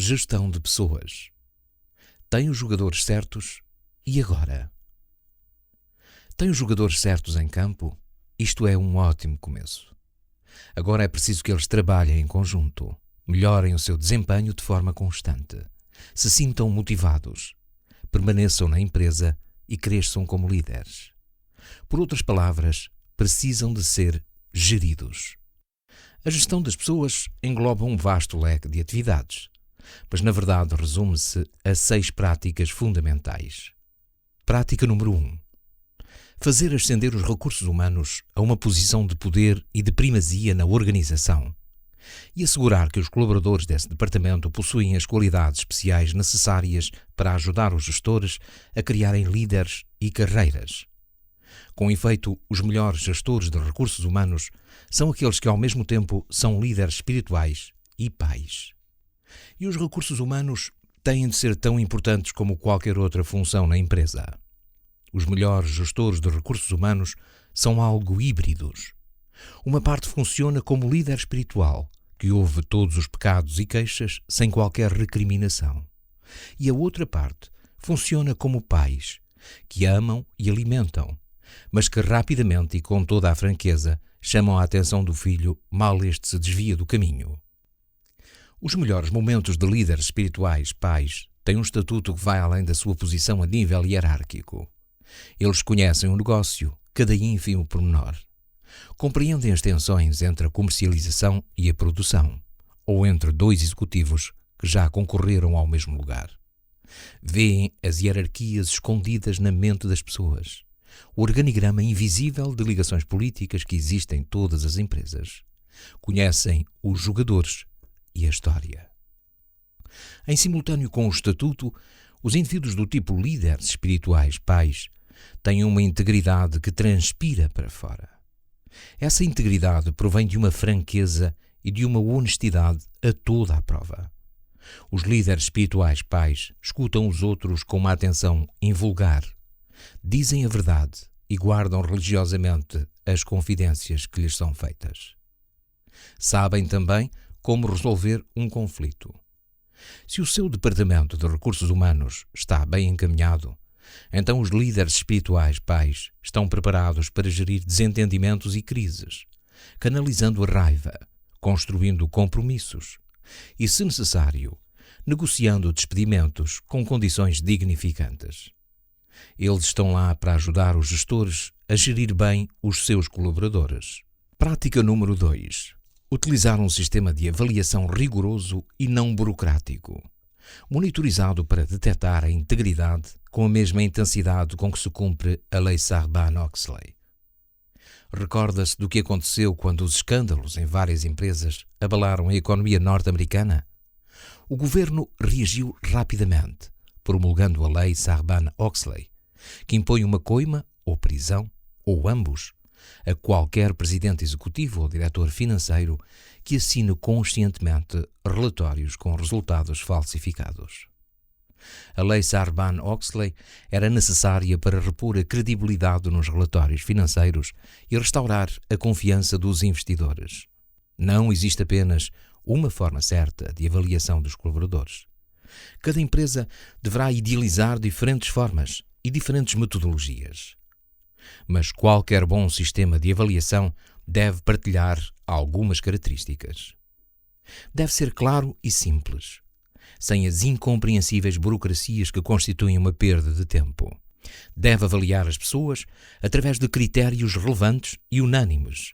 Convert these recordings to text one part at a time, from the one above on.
Gestão de pessoas. Tem os jogadores certos e agora? Tem os jogadores certos em campo? Isto é um ótimo começo. Agora é preciso que eles trabalhem em conjunto, melhorem o seu desempenho de forma constante, se sintam motivados, permaneçam na empresa e cresçam como líderes. Por outras palavras, precisam de ser geridos. A gestão das pessoas engloba um vasto leque de atividades, mas na verdade resume-se a 6 práticas fundamentais. Prática número 1. Fazer ascender os recursos humanos a uma posição de poder e de primazia na organização e assegurar que os colaboradores desse departamento possuem as qualidades especiais necessárias para ajudar os gestores a criarem líderes e carreiras. Com efeito, os melhores gestores de recursos humanos são aqueles que ao mesmo tempo são líderes espirituais e pais. E os recursos humanos têm de ser tão importantes como qualquer outra função na empresa. Os melhores gestores de recursos humanos são algo híbridos. Uma parte funciona como líder espiritual, que ouve todos os pecados e queixas sem qualquer recriminação. E a outra parte funciona como pais, que amam e alimentam, mas que rapidamente e com toda a franqueza chamam a atenção do filho mal este se desvia do caminho. Os melhores momentos de líderes espirituais, pais, têm um estatuto que vai além da sua posição a nível hierárquico. Eles conhecem o negócio, cada ínfimo pormenor. Compreendem as tensões entre a comercialização e a produção, ou entre 2 executivos que já concorreram ao mesmo lugar. Vêem as hierarquias escondidas na mente das pessoas, o organigrama invisível de ligações políticas que existem em todas as empresas. Conhecem os jogadores e a história. Em simultâneo com o estatuto, os indivíduos do tipo líderes espirituais, pais, têm uma integridade que transpira para fora. Essa integridade provém de uma franqueza e de uma honestidade a toda a prova. Os líderes espirituais, pais, escutam os outros com uma atenção invulgar, dizem a verdade e guardam religiosamente as confidências que lhes são feitas. Sabem também como resolver um conflito. Se o seu departamento de recursos humanos está bem encaminhado, então os líderes espirituais, pais, estão preparados para gerir desentendimentos e crises, canalizando a raiva, construindo compromissos e, se necessário, negociando despedimentos com condições dignificantes. Eles estão lá para ajudar os gestores a gerir bem os seus colaboradores. Prática número 2. Utilizar um sistema de avaliação rigoroso e não burocrático, monitorizado para detectar a integridade com a mesma intensidade com que se cumpre a lei Sarbanes-Oxley. Recorda-se do que aconteceu quando os escândalos em várias empresas abalaram a economia norte-americana? O governo reagiu rapidamente, promulgando a lei Sarbanes-Oxley, que impõe uma coima ou prisão, ou ambos, a qualquer presidente executivo ou diretor financeiro que assine conscientemente relatórios com resultados falsificados. A lei Sarbanes-Oxley era necessária para repor a credibilidade nos relatórios financeiros e restaurar a confiança dos investidores. Não existe apenas uma forma certa de avaliação dos colaboradores. Cada empresa deverá idealizar diferentes formas e diferentes metodologias. Mas qualquer bom sistema de avaliação deve partilhar algumas características. Deve ser claro e simples, sem as incompreensíveis burocracias que constituem uma perda de tempo. Deve avaliar as pessoas através de critérios relevantes e unânimes,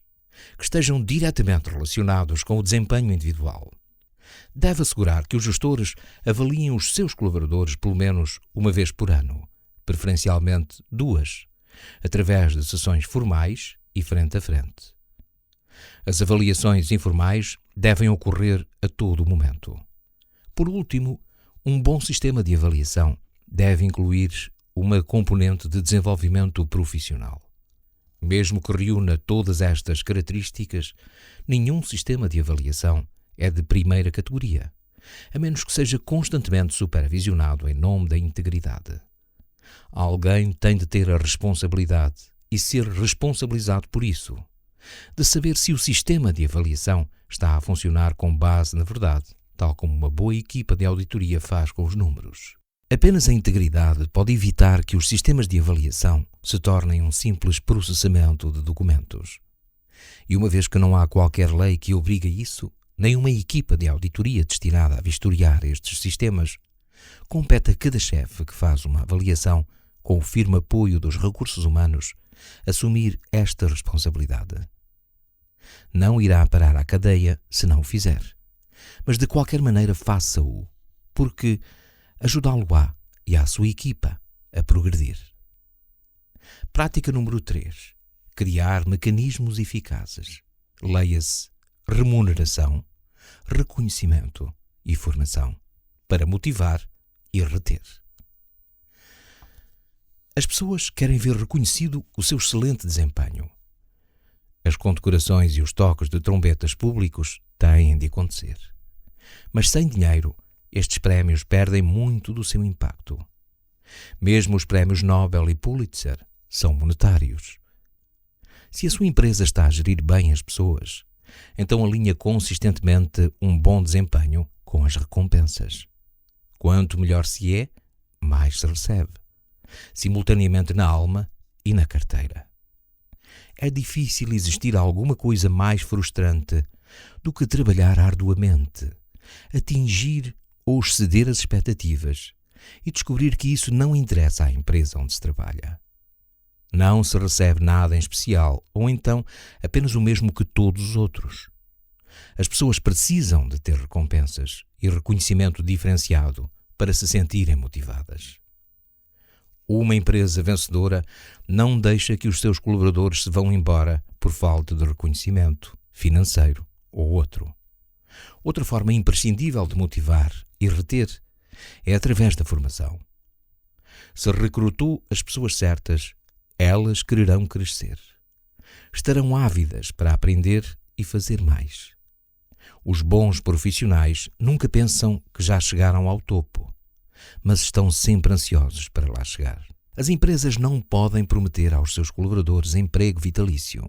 que estejam diretamente relacionados com o desempenho individual. Deve assegurar que os gestores avaliem os seus colaboradores pelo menos uma vez por ano, preferencialmente 2, através de sessões formais e frente a frente. As avaliações informais devem ocorrer a todo momento. Por último, um bom sistema de avaliação deve incluir uma componente de desenvolvimento profissional. Mesmo que reúna todas estas características, nenhum sistema de avaliação é de primeira categoria, a menos que seja constantemente supervisionado em nome da integridade. Alguém tem de ter a responsabilidade e ser responsabilizado por isso, de saber se o sistema de avaliação está a funcionar com base na verdade, tal como uma boa equipa de auditoria faz com os números. Apenas a integridade pode evitar que os sistemas de avaliação se tornem um simples processamento de documentos. E uma vez que não há qualquer lei que obrigue a isso, nem uma equipa de auditoria destinada a vistoriar estes sistemas, compete a cada chefe que faz uma avaliação com o firme apoio dos recursos humanos assumir esta responsabilidade. Não irá parar à cadeia se não o fizer, mas de qualquer maneira faça-o, porque ajudá-lo-á e à sua equipa a progredir. Prática número 3. Criar mecanismos eficazes. Leia-se remuneração, reconhecimento e formação para motivar e reter. As pessoas querem ver reconhecido o seu excelente desempenho. As condecorações e os toques de trombetas públicos têm de acontecer. Mas sem dinheiro, estes prémios perdem muito do seu impacto. Mesmo os prémios Nobel e Pulitzer são monetários. Se a sua empresa está a gerir bem as pessoas, então alinha consistentemente um bom desempenho com as recompensas. Quanto melhor se é, mais se recebe, simultaneamente na alma e na carteira. É difícil existir alguma coisa mais frustrante do que trabalhar arduamente, atingir ou exceder as expectativas e descobrir que isso não interessa à empresa onde se trabalha. Não se recebe nada em especial, ou então apenas o mesmo que todos os outros. As pessoas precisam de ter recompensas e reconhecimento diferenciado para se sentirem motivadas. Uma empresa vencedora não deixa que os seus colaboradores se vão embora por falta de reconhecimento financeiro ou outro. Outra forma imprescindível de motivar e reter é através da formação. Se recrutou as pessoas certas, elas quererão crescer. Estarão ávidas para aprender e fazer mais. Os bons profissionais nunca pensam que já chegaram ao topo, mas estão sempre ansiosos para lá chegar. As empresas não podem prometer aos seus colaboradores emprego vitalício.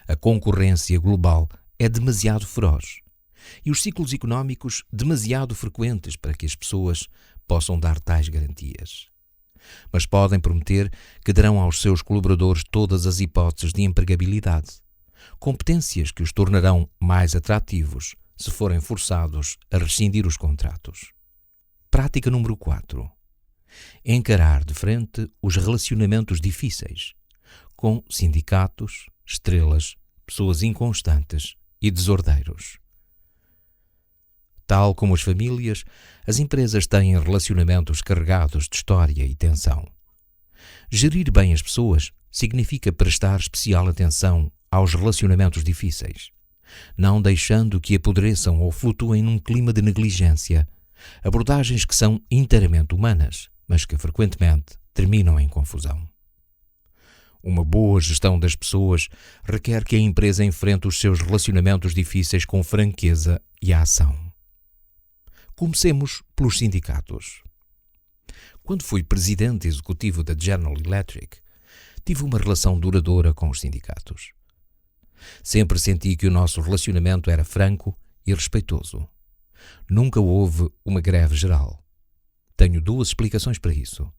A concorrência global é demasiado feroz e os ciclos económicos demasiado frequentes para que as pessoas possam dar tais garantias. Mas podem prometer que darão aos seus colaboradores todas as hipóteses de empregabilidade, competências que os tornarão mais atrativos se forem forçados a rescindir os contratos. Prática número 4. Encarar de frente os relacionamentos difíceis, com sindicatos, estrelas, pessoas inconstantes e desordeiros. Tal como as famílias, as empresas têm relacionamentos carregados de história e tensão. Gerir bem as pessoas significa prestar especial atenção aos relacionamentos difíceis, não deixando que apodreçam ou flutuem num clima de negligência, abordagens que são inteiramente humanas, mas que frequentemente terminam em confusão. Uma boa gestão das pessoas requer que a empresa enfrente os seus relacionamentos difíceis com franqueza e ação. Comecemos pelos sindicatos. Quando fui presidente executivo da General Electric, tive uma relação duradoura com os sindicatos. Sempre senti que o nosso relacionamento era franco e respeitoso. Nunca houve uma greve geral. Tenho 2 explicações para isso.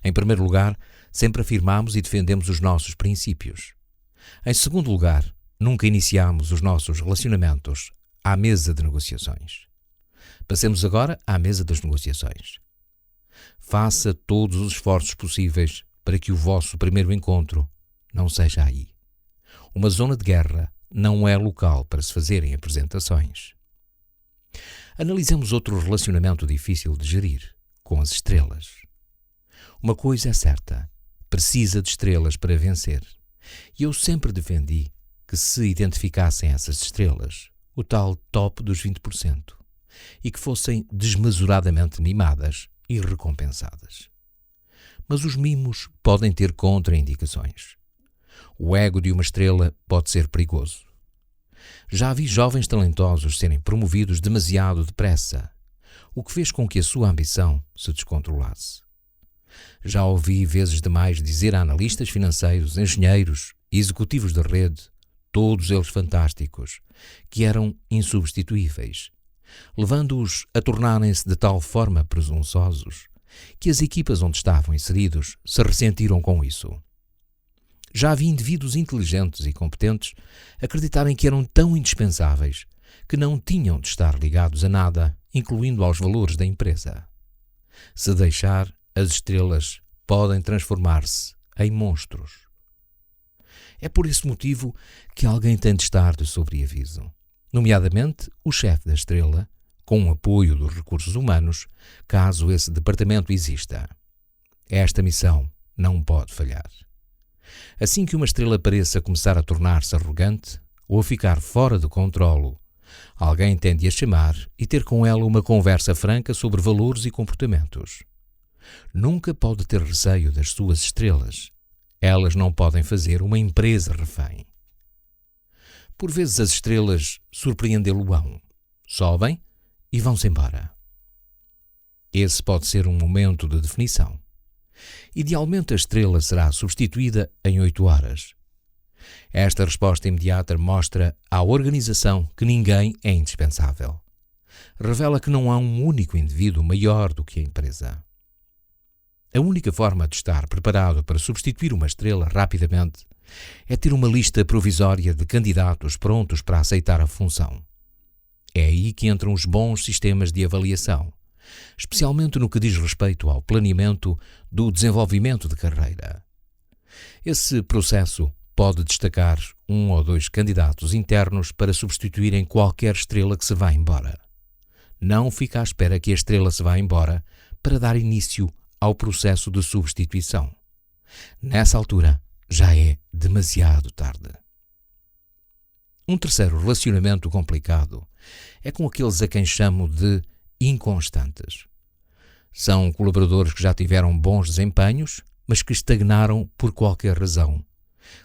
Em primeiro lugar, sempre afirmamos e defendemos os nossos princípios. Em segundo lugar, nunca iniciamos os nossos relacionamentos à mesa de negociações. Passemos agora à mesa das negociações. Faça todos os esforços possíveis para que o vosso primeiro encontro não seja aí. Uma zona de guerra não é local para se fazerem apresentações. Analisemos outro relacionamento difícil de gerir, com as estrelas. Uma coisa é certa, precisa de estrelas para vencer. E eu sempre defendi que se identificassem essas estrelas, o tal top dos 20%, e que fossem desmesuradamente mimadas e recompensadas. Mas os mimos podem ter contraindicações. O ego de uma estrela pode ser perigoso. Já vi jovens talentosos serem promovidos demasiado depressa, o que fez com que a sua ambição se descontrolasse. Já ouvi vezes demais dizer a analistas financeiros, engenheiros e executivos de rede, todos eles fantásticos, que eram insubstituíveis, levando-os a tornarem-se de tal forma presunçosos que as equipas onde estavam inseridos se ressentiram com isso. Já havia indivíduos inteligentes e competentes acreditarem que eram tão indispensáveis que não tinham de estar ligados a nada, incluindo aos valores da empresa. Se deixar, as estrelas podem transformar-se em monstros. É por esse motivo que alguém tem de estar de sobreaviso, nomeadamente o chefe da estrela, com o apoio dos recursos humanos, caso esse departamento exista. Esta missão não pode falhar. Assim que uma estrela pareça começar a tornar-se arrogante ou a ficar fora de controlo, alguém tem de a chamar e ter com ela uma conversa franca sobre valores e comportamentos. Nunca pode ter receio das suas estrelas. Elas não podem fazer uma empresa refém. Por vezes as estrelas surpreendê-lo-ão. Sobem e vão-se embora. Esse pode ser um momento de definição. Idealmente a estrela será substituída em 8 horas. Esta resposta imediata mostra à organização que ninguém é indispensável. Revela que não há um único indivíduo maior do que a empresa. A única forma de estar preparado para substituir uma estrela rapidamente é ter uma lista provisória de candidatos prontos para aceitar a função. É aí que entram os bons sistemas de avaliação, especialmente no que diz respeito ao planeamento do desenvolvimento de carreira. Esse processo pode destacar 1 ou 2 candidatos internos para substituírem qualquer estrela que se vá embora. Não fica à espera que a estrela se vá embora para dar início ao processo de substituição. Nessa altura, já é demasiado tarde. Um terceiro relacionamento complicado é com aqueles a quem chamo de inconstantes. São colaboradores que já tiveram bons desempenhos, mas que estagnaram por qualquer razão,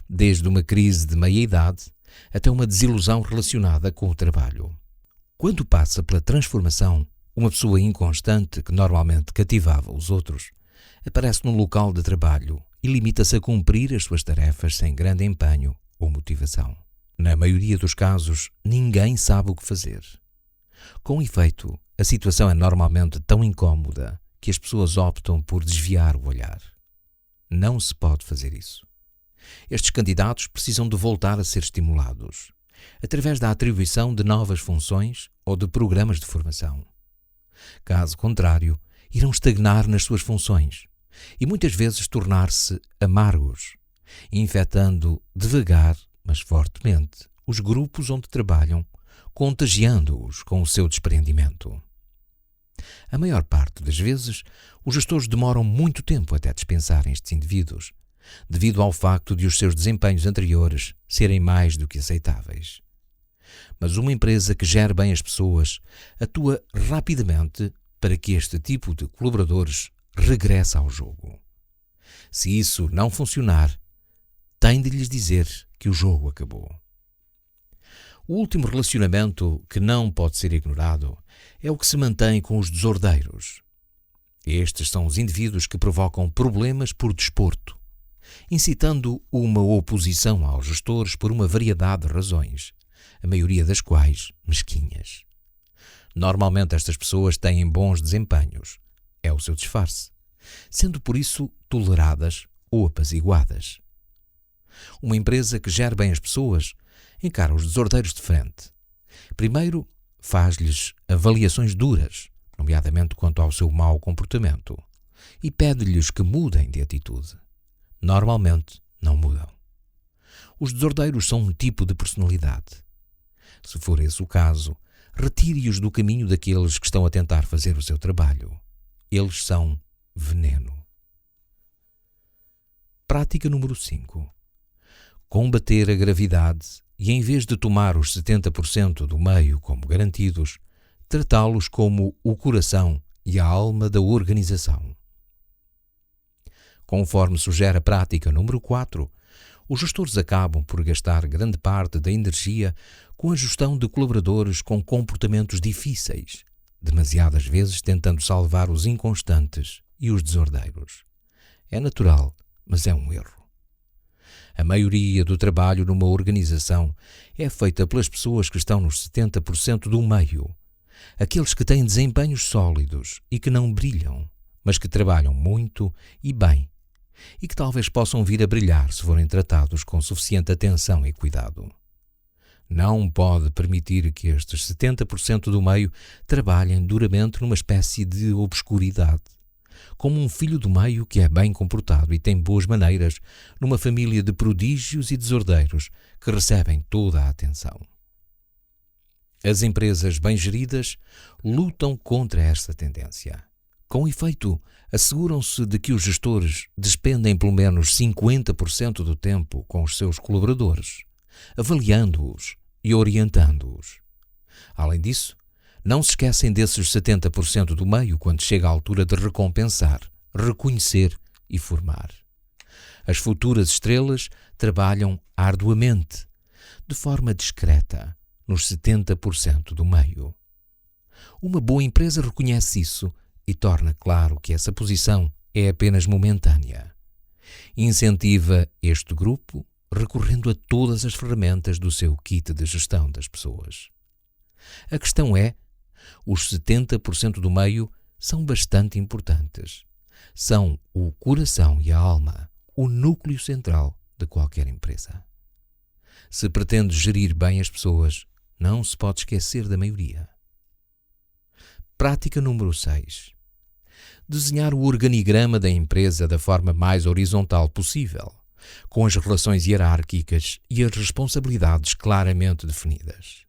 desde uma crise de meia-idade até uma desilusão relacionada com o trabalho. Quando passa pela transformação, uma pessoa inconstante que normalmente cativava os outros aparece no local de trabalho e limita-se a cumprir as suas tarefas sem grande empenho ou motivação. Na maioria dos casos, ninguém sabe o que fazer. Com efeito, a situação é normalmente tão incómoda que as pessoas optam por desviar o olhar. Não se pode fazer isso. Estes candidatos precisam de voltar a ser estimulados, através da atribuição de novas funções ou de programas de formação. Caso contrário, irão estagnar nas suas funções e muitas vezes tornar-se amargos, infectando devagar, mas fortemente, os grupos onde trabalham, contagiando-os com o seu desprendimento. A maior parte das vezes, os gestores demoram muito tempo até dispensarem estes indivíduos, devido ao facto de os seus desempenhos anteriores serem mais do que aceitáveis. Mas uma empresa que gere bem as pessoas atua rapidamente para que este tipo de colaboradores regresse ao jogo. Se isso não funcionar, tem de lhes dizer que o jogo acabou. O último relacionamento que não pode ser ignorado é o que se mantém com os desordeiros. Estes são os indivíduos que provocam problemas por desporto, incitando uma oposição aos gestores por uma variedade de razões, a maioria das quais mesquinhas. Normalmente estas pessoas têm bons desempenhos, é o seu disfarce, sendo por isso toleradas ou apaziguadas. Uma empresa que gere bem as pessoas encara os desordeiros de frente. Primeiro, faz-lhes avaliações duras, nomeadamente quanto ao seu mau comportamento, e pede-lhes que mudem de atitude. Normalmente, não mudam. Os desordeiros são um tipo de personalidade. Se for esse o caso, retire-os do caminho daqueles que estão a tentar fazer o seu trabalho. Eles são veneno. Prática número 5. Combater a gravidade e, em vez de tomar os 70% do meio como garantidos, tratá-los como o coração e a alma da organização. Conforme sugere a prática número 4, os gestores acabam por gastar grande parte da energia com a gestão de colaboradores com comportamentos difíceis, demasiadas vezes tentando salvar os inconstantes e os desordeiros. É natural, mas é um erro. A maioria do trabalho numa organização é feita pelas pessoas que estão nos 70% do meio, aqueles que têm desempenhos sólidos e que não brilham, mas que trabalham muito e bem, e que talvez possam vir a brilhar se forem tratados com suficiente atenção e cuidado. Não pode permitir que estes 70% do meio trabalhem duramente numa espécie de obscuridade, como um filho do meio que é bem comportado e tem boas maneiras numa família de prodígios e desordeiros que recebem toda a atenção. As empresas bem geridas lutam contra esta tendência. Com efeito, asseguram-se de que os gestores despendem pelo menos 50% do tempo com os seus colaboradores, avaliando-os e orientando-os. Além disso, não se esquecem desses 70% do meio quando chega a altura de recompensar, reconhecer e formar. As futuras estrelas trabalham arduamente, de forma discreta, nos 70% do meio. Uma boa empresa reconhece isso e torna claro que essa posição é apenas momentânea. Incentiva este grupo recorrendo a todas as ferramentas do seu kit de gestão das pessoas. A questão é, os 70% do meio são bastante importantes. São o coração e a alma, o núcleo central de qualquer empresa. Se pretende gerir bem as pessoas, não se pode esquecer da maioria. Prática número 6. Desenhar o organigrama da empresa da forma mais horizontal possível, com as relações hierárquicas e as responsabilidades claramente definidas.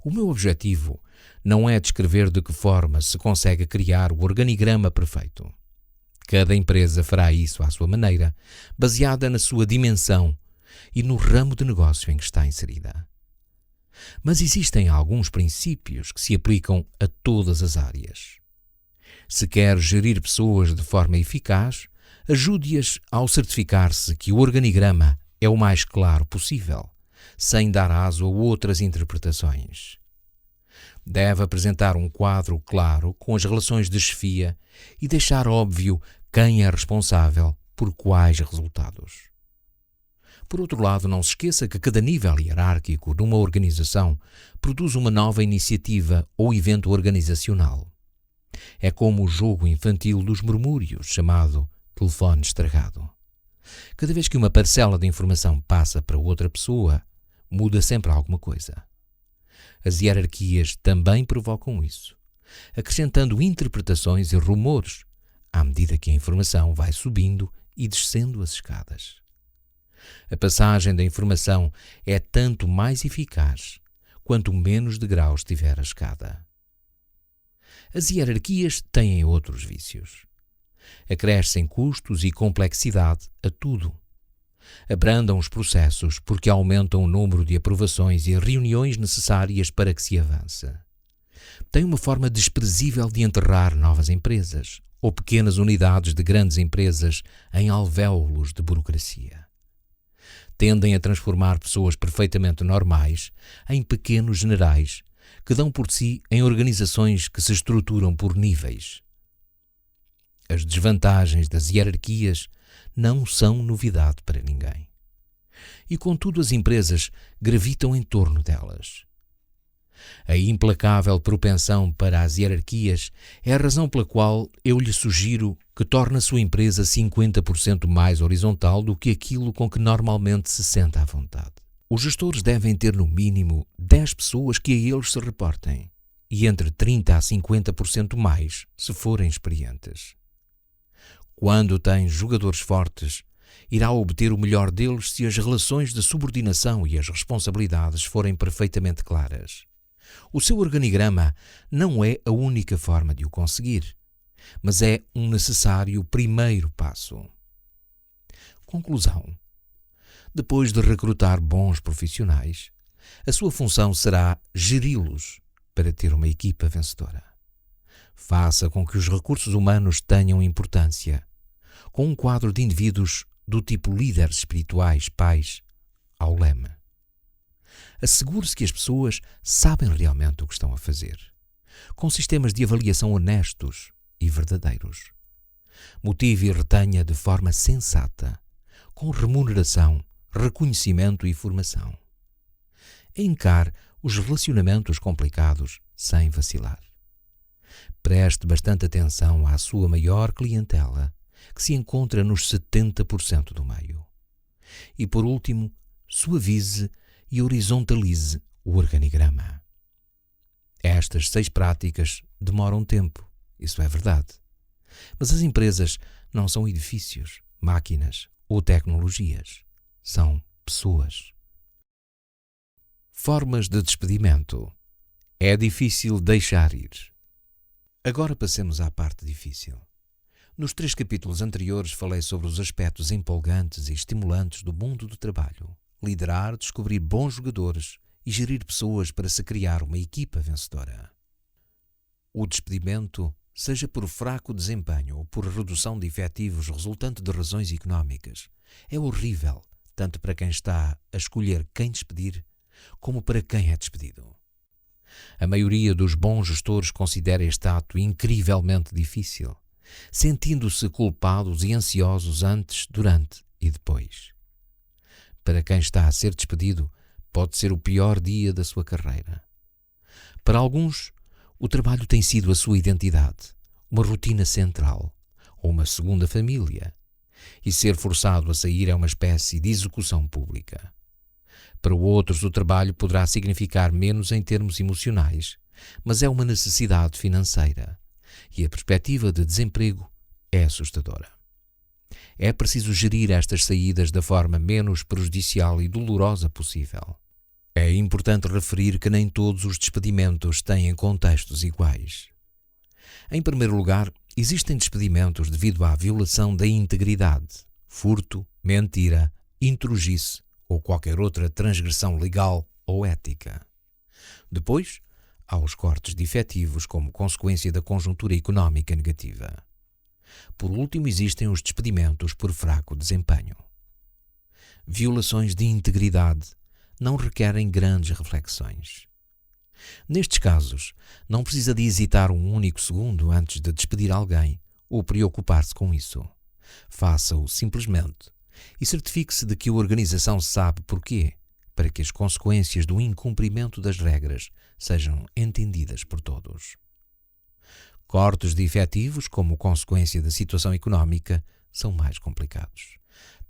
O meu objetivo não é descrever de que forma se consegue criar o organigrama perfeito. Cada empresa fará isso à sua maneira, baseada na sua dimensão e no ramo de negócio em que está inserida. Mas existem alguns princípios que se aplicam a todas as áreas. Se quer gerir pessoas de forma eficaz, ajude-as ao certificar-se que o organigrama é o mais claro possível, sem dar aso a outras interpretações. Deve apresentar um quadro claro com as relações de chefia e deixar óbvio quem é responsável por quais resultados. Por outro lado, não se esqueça que cada nível hierárquico numa organização produz uma nova iniciativa ou evento organizacional. É como o jogo infantil dos murmúrios, chamado telefone estragado. Cada vez que uma parcela de informação passa para outra pessoa, muda sempre alguma coisa. As hierarquias também provocam isso, acrescentando interpretações e rumores à medida que a informação vai subindo e descendo as escadas. A passagem da informação é tanto mais eficaz quanto menos degraus tiver a escada. As hierarquias têm outros vícios. Acrescem custos e complexidade a tudo. Abrandam os processos porque aumentam o número de aprovações e reuniões necessárias para que se avance. Têm uma forma desprezível de enterrar novas empresas ou pequenas unidades de grandes empresas em alvéolos de burocracia. Tendem a transformar pessoas perfeitamente normais em pequenos generais que dão por si em organizações que se estruturam por níveis. As desvantagens das hierarquias não são novidade para ninguém. E contudo as empresas gravitam em torno delas. A implacável propensão para as hierarquias é a razão pela qual eu lhe sugiro que torne a sua empresa 50% mais horizontal do que aquilo com que normalmente se sente à vontade. Os gestores devem ter no mínimo 10 pessoas que a eles se reportem e entre 30% a 50% mais se forem experientes. Quando tem jogadores fortes, irá obter o melhor deles se as relações de subordinação e as responsabilidades forem perfeitamente claras. O seu organigrama não é a única forma de o conseguir, mas é um necessário primeiro passo. Conclusão. Depois de recrutar bons profissionais, a sua função será geri-los para ter uma equipa vencedora. Faça com que os recursos humanos tenham importância, com um quadro de indivíduos do tipo líderes espirituais, pais, ao leme. Assegure-se que as pessoas sabem realmente o que estão a fazer, com sistemas de avaliação honestos e verdadeiros. Motive e retenha de forma sensata, com remuneração, reconhecimento e formação. Encare os relacionamentos complicados sem vacilar. Preste bastante atenção à sua maior clientela, que se encontra nos 70% do meio. E por último, suavize e horizontalize o organigrama. Estas 6 práticas demoram tempo, isso é verdade. Mas as empresas não são edifícios, máquinas ou tecnologias. São pessoas. Formas de despedimento. É difícil deixar ir. Agora passemos à parte difícil. Nos 3 capítulos anteriores falei sobre os aspectos empolgantes e estimulantes do mundo do trabalho. Liderar, descobrir bons jogadores e gerir pessoas para se criar uma equipa vencedora. O despedimento, seja por fraco desempenho ou por redução de efetivos resultante de razões económicas, é horrível, tanto para quem está a escolher quem despedir, como para quem é despedido. A maioria dos bons gestores considera este ato incrivelmente difícil, sentindo-se culpados e ansiosos antes, durante e depois. Para quem está a ser despedido, pode ser o pior dia da sua carreira. Para alguns, o trabalho tem sido a sua identidade, uma rotina central, ou uma segunda família, e ser forçado a sair é uma espécie de execução pública. Para outros, o trabalho poderá significar menos em termos emocionais, mas é uma necessidade financeira, e a perspectiva de desemprego é assustadora. É preciso gerir estas saídas da forma menos prejudicial e dolorosa possível. É importante referir que nem todos os despedimentos têm contextos iguais. Em primeiro lugar, existem despedimentos devido à violação da integridade, furto, mentira, intrugice ou qualquer outra transgressão legal ou ética. Depois, há os cortes de efetivos como consequência da conjuntura económica negativa. Por último, existem os despedimentos por fraco desempenho. Violações de integridade não requerem grandes reflexões. Nestes casos, não precisa de hesitar um único segundo antes de despedir alguém ou preocupar-se com isso. Faça-o simplesmente e certifique-se de que a organização sabe porquê, para que as consequências do incumprimento das regras sejam entendidas por todos. Cortes de efetivos, como consequência da situação económica, são mais complicados.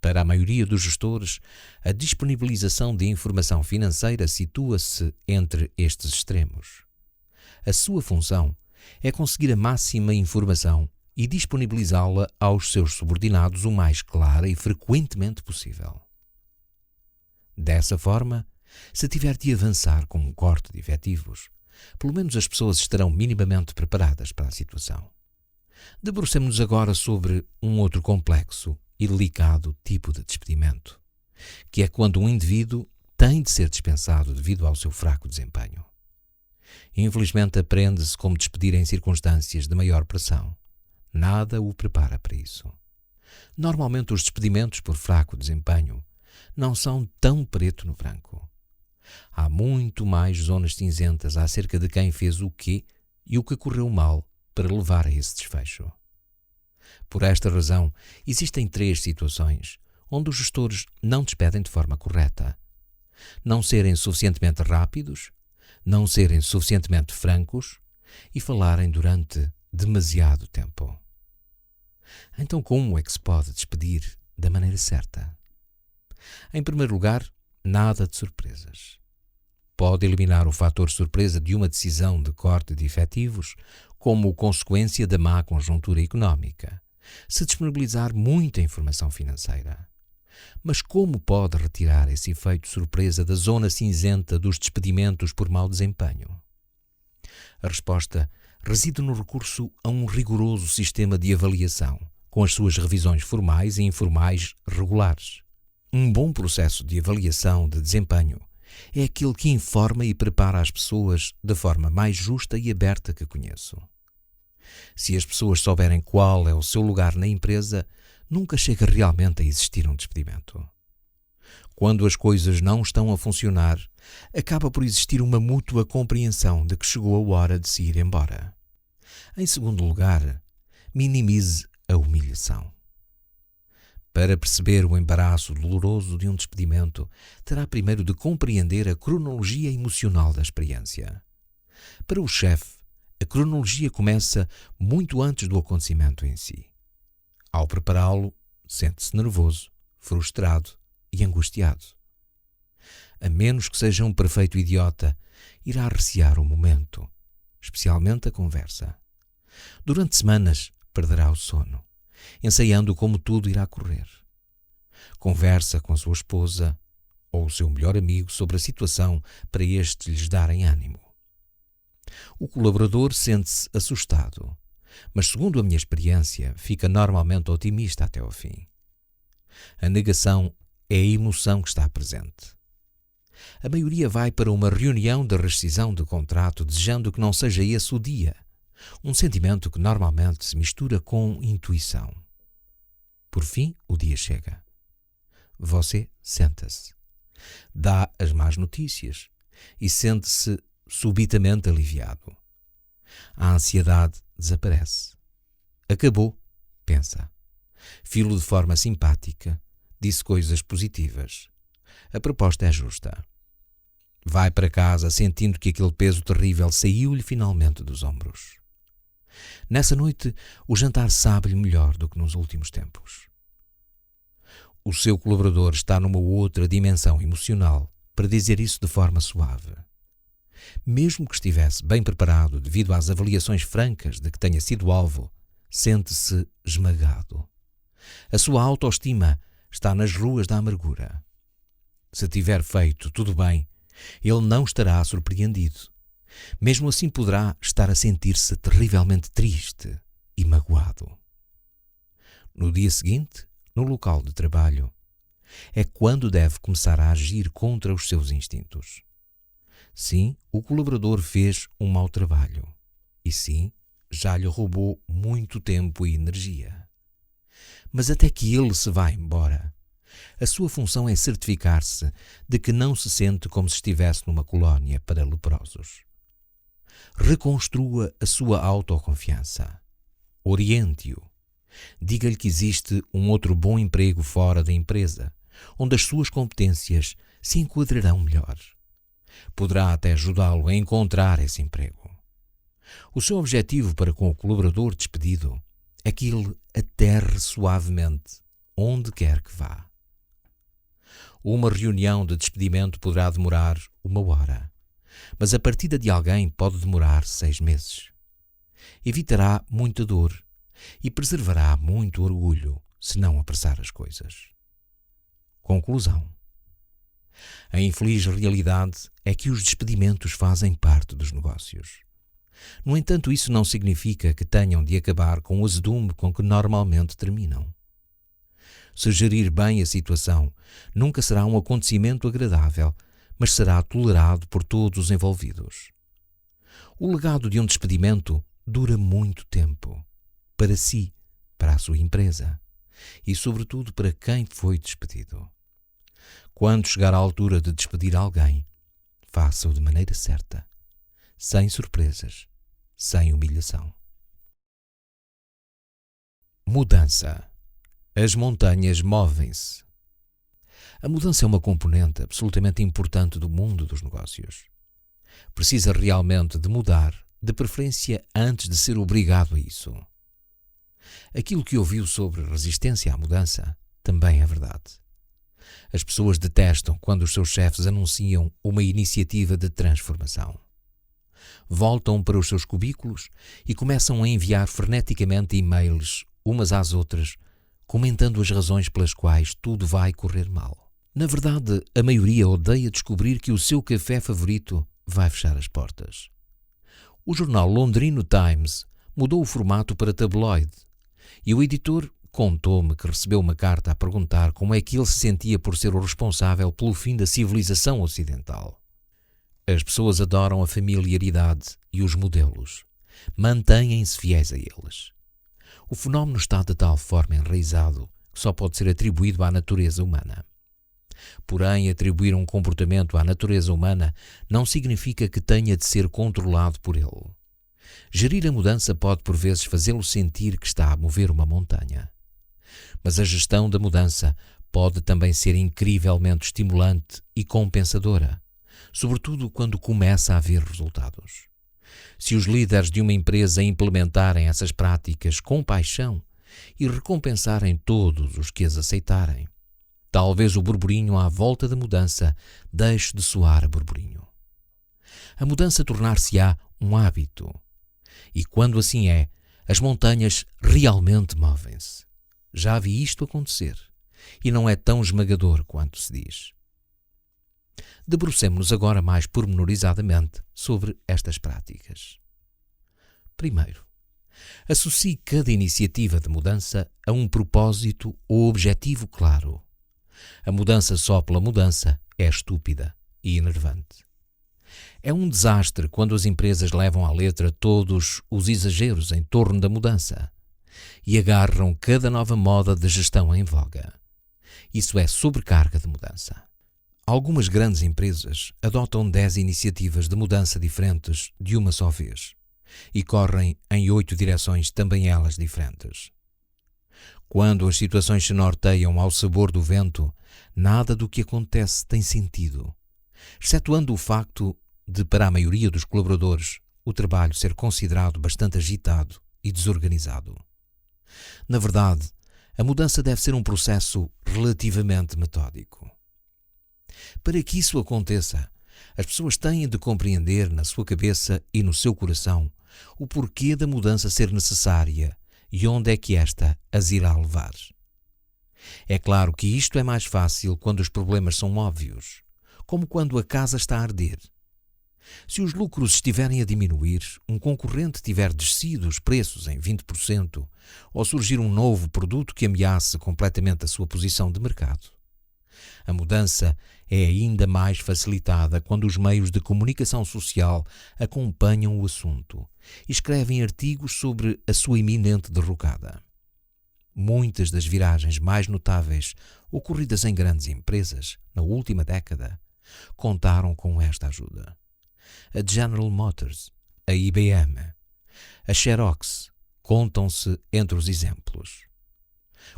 Para a maioria dos gestores, a disponibilização de informação financeira situa-se entre estes extremos. A sua função é conseguir a máxima informação e disponibilizá-la aos seus subordinados o mais clara e frequentemente possível. Dessa forma, se tiver de avançar com um corte de efetivos, pelo menos as pessoas estarão minimamente preparadas para a situação. Debrucemos-nos agora sobre um outro complexo e delicado tipo de despedimento, que é quando um indivíduo tem de ser dispensado devido ao seu fraco desempenho. Infelizmente, aprende-se como despedir em circunstâncias de maior pressão. Nada o prepara para isso. Normalmente, os despedimentos por fraco desempenho não são tão preto no branco. Há muito mais zonas cinzentas acerca de quem fez o quê e o que correu mal para levar a esse desfecho. Por esta razão, existem 3 situações onde os gestores não despedem de forma correta. Não serem suficientemente rápidos, não serem suficientemente francos e falarem durante demasiado tempo. Então, como é que se pode despedir da maneira certa? Em primeiro lugar, nada de surpresas. Pode eliminar o fator surpresa de uma decisão de corte de efetivos como consequência da má conjuntura económica, se disponibilizar muita informação financeira. Mas como pode retirar esse efeito surpresa da zona cinzenta dos despedimentos por mau desempenho? A resposta reside no recurso a um rigoroso sistema de avaliação, com as suas revisões formais e informais regulares. Um bom processo de avaliação de desempenho é aquele que informa e prepara as pessoas da forma mais justa e aberta que conheço. Se as pessoas souberem qual é o seu lugar na empresa, nunca chega realmente a existir um despedimento. Quando as coisas não estão a funcionar, acaba por existir uma mútua compreensão de que chegou a hora de se ir embora. Em segundo lugar, minimize a humilhação. Para perceber o embaraço doloroso de um despedimento, terá primeiro de compreender a cronologia emocional da experiência. Para o chefe, a cronologia começa muito antes do acontecimento em si. Ao prepará-lo, sente-se nervoso, frustrado e angustiado. A menos que seja um perfeito idiota, irá recear o momento, especialmente a conversa. Durante semanas, perderá o sono, ensaiando como tudo irá correr. Conversa com a sua esposa ou o seu melhor amigo sobre a situação para estes lhes darem ânimo. O colaborador sente-se assustado, mas segundo a minha experiência, fica normalmente otimista até ao fim. A negação é a emoção que está presente. A maioria vai para uma reunião de rescisão de contrato desejando que não seja esse o dia, um sentimento que normalmente se mistura com intuição. Por fim, o dia chega. Você senta-se, dá as más notícias e sente-se subitamente aliviado. A ansiedade desaparece. Acabou, pensa. Filo de forma simpática, disse coisas positivas. A proposta é justa. Vai para casa sentindo que aquele peso terrível saiu-lhe finalmente dos ombros. Nessa noite, o jantar sabe-lhe melhor do que nos últimos tempos. O seu colaborador está numa outra dimensão emocional para dizer isso de forma suave. Mesmo que estivesse bem preparado devido às avaliações francas de que tenha sido alvo, sente-se esmagado. A sua autoestima está nas ruas da amargura. Se tiver feito tudo bem, ele não estará surpreendido. Mesmo assim poderá estar a sentir-se terrivelmente triste e magoado. No dia seguinte, no local de trabalho, é quando deve começar a agir contra os seus instintos. Sim, o colaborador fez um mau trabalho. E sim, já lhe roubou muito tempo e energia. Mas até que ele se vá embora, a sua função é certificar-se de que não se sente como se estivesse numa colónia para leprosos. Reconstrua a sua autoconfiança. Oriente-o. Diga-lhe que existe um outro bom emprego fora da empresa, onde as suas competências se enquadrarão melhor. Poderá até ajudá-lo a encontrar esse emprego. O seu objetivo para com o colaborador despedido é que ele aterre suavemente onde quer que vá. Uma reunião de despedimento poderá demorar 1 hora, mas a partida de alguém pode demorar 6 meses. Evitará muita dor e preservará muito orgulho se não apressar as coisas. Conclusão. A infeliz realidade é que os despedimentos fazem parte dos negócios. No entanto, isso não significa que tenham de acabar com o azedume com que normalmente terminam. Se gerir bem a situação, nunca será um acontecimento agradável, mas será tolerado por todos os envolvidos. O legado de um despedimento dura muito tempo, para si, para a sua empresa e, sobretudo, para quem foi despedido. Quando chegar à altura de despedir alguém, faça-o de maneira certa, sem surpresas, sem humilhação. Mudança. As montanhas movem-se. A mudança é uma componente absolutamente importante do mundo dos negócios. Precisa realmente de mudar, de preferência antes de ser obrigado a isso. Aquilo que ouviu sobre resistência à mudança também é verdade. As pessoas detestam quando os seus chefes anunciam uma iniciativa de transformação. Voltam para os seus cubículos e começam a enviar freneticamente e-mails umas às outras, comentando as razões pelas quais tudo vai correr mal. Na verdade, a maioria odeia descobrir que o seu café favorito vai fechar as portas. O jornal londrino Times mudou o formato para tabloide e o editor contou-me que recebeu uma carta a perguntar como é que ele se sentia por ser o responsável pelo fim da civilização ocidental. As pessoas adoram a familiaridade e os modelos. Mantêm-se fiéis a eles. O fenómeno está de tal forma enraizado que só pode ser atribuído à natureza humana. Porém, atribuir um comportamento à natureza humana não significa que tenha de ser controlado por ele. Gerir a mudança pode por vezes fazê-lo sentir que está a mover uma montanha. Mas a gestão da mudança pode também ser incrivelmente estimulante e compensadora, sobretudo quando começa a haver resultados. Se os líderes de uma empresa implementarem essas práticas com paixão e recompensarem todos os que as aceitarem, talvez o burburinho à volta da mudança deixe de soar a burburinho. A mudança tornar-se-á um hábito. E quando assim é, as montanhas realmente movem-se. Já vi isto acontecer, e não é tão esmagador quanto se diz. Debrucemo-nos agora mais pormenorizadamente sobre estas práticas. Primeiro, associe cada iniciativa de mudança a um propósito ou objetivo claro. A mudança só pela mudança é estúpida e enervante. É um desastre quando as empresas levam à letra todos os exageros em torno da mudança e agarram cada nova moda de gestão em voga. Isso é sobrecarga de mudança. Algumas grandes empresas adotam 10 iniciativas de mudança diferentes de uma só vez e correm em 8 direções também elas diferentes. Quando as situações se norteiam ao sabor do vento, nada do que acontece tem sentido, excetuando o facto de, para a maioria dos colaboradores, o trabalho ser considerado bastante agitado e desorganizado. Na verdade, a mudança deve ser um processo relativamente metódico. Para que isso aconteça, as pessoas têm de compreender na sua cabeça e no seu coração o porquê da mudança ser necessária e onde é que esta as irá levar. É claro que isto é mais fácil quando os problemas são óbvios, como quando a casa está a arder. Se os lucros estiverem a diminuir, um concorrente tiver descido os preços em 20% ou surgir um novo produto que ameace completamente a sua posição de mercado. A mudança é ainda mais facilitada quando os meios de comunicação social acompanham o assunto e escrevem artigos sobre a sua iminente derrocada. Muitas das viragens mais notáveis ocorridas em grandes empresas na última década contaram com esta ajuda. A General Motors, a IBM, a Xerox contam-se entre os exemplos.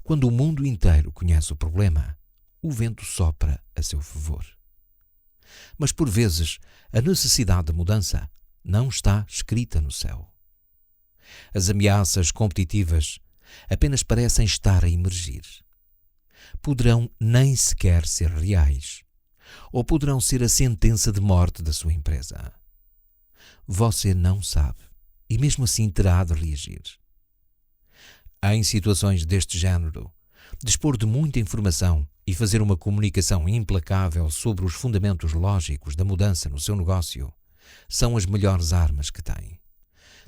Quando o mundo inteiro conhece o problema, o vento sopra a seu favor. Mas por vezes a necessidade de mudança não está escrita no céu. As ameaças competitivas apenas parecem estar a emergir. Poderão nem sequer ser reais, ou poderão ser a sentença de morte da sua empresa. Você não sabe, e mesmo assim terá de reagir. Em situações deste género, dispor de muita informação e fazer uma comunicação implacável sobre os fundamentos lógicos da mudança no seu negócio são as melhores armas que tem.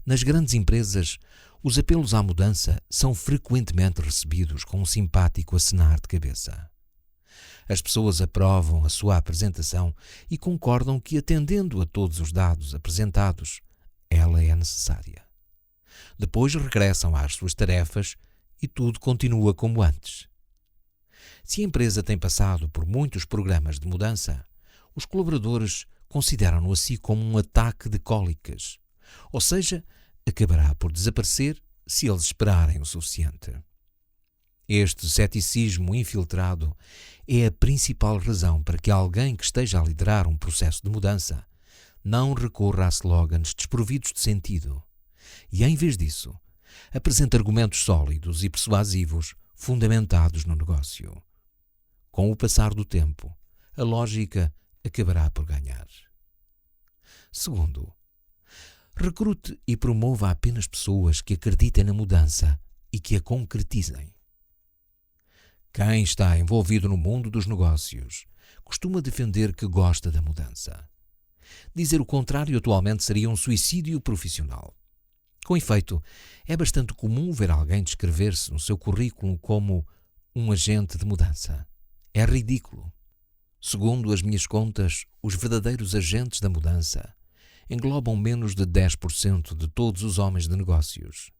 Nas grandes empresas, os apelos à mudança são frequentemente recebidos com um simpático acenar de cabeça. As pessoas aprovam a sua apresentação e concordam que, atendendo a todos os dados apresentados, ela é necessária. Depois regressam às suas tarefas e tudo continua como antes. Se a empresa tem passado por muitos programas de mudança, os colaboradores consideram-no assim como um ataque de cólicas, ou seja, acabará por desaparecer se eles esperarem o suficiente. Este ceticismo infiltrado é a principal razão para que alguém que esteja a liderar um processo de mudança não recorra a slogans desprovidos de sentido e, em vez disso, apresente argumentos sólidos e persuasivos fundamentados no negócio. Com o passar do tempo, a lógica acabará por ganhar. Segundo, recrute e promova apenas pessoas que acreditem na mudança e que a concretizem. Quem está envolvido no mundo dos negócios costuma defender que gosta da mudança. Dizer o contrário atualmente seria um suicídio profissional. Com efeito, é bastante comum ver alguém descrever-se no seu currículo como um agente de mudança. É ridículo. Segundo as minhas contas, os verdadeiros agentes da mudança englobam menos de 10% de todos os homens de negócios.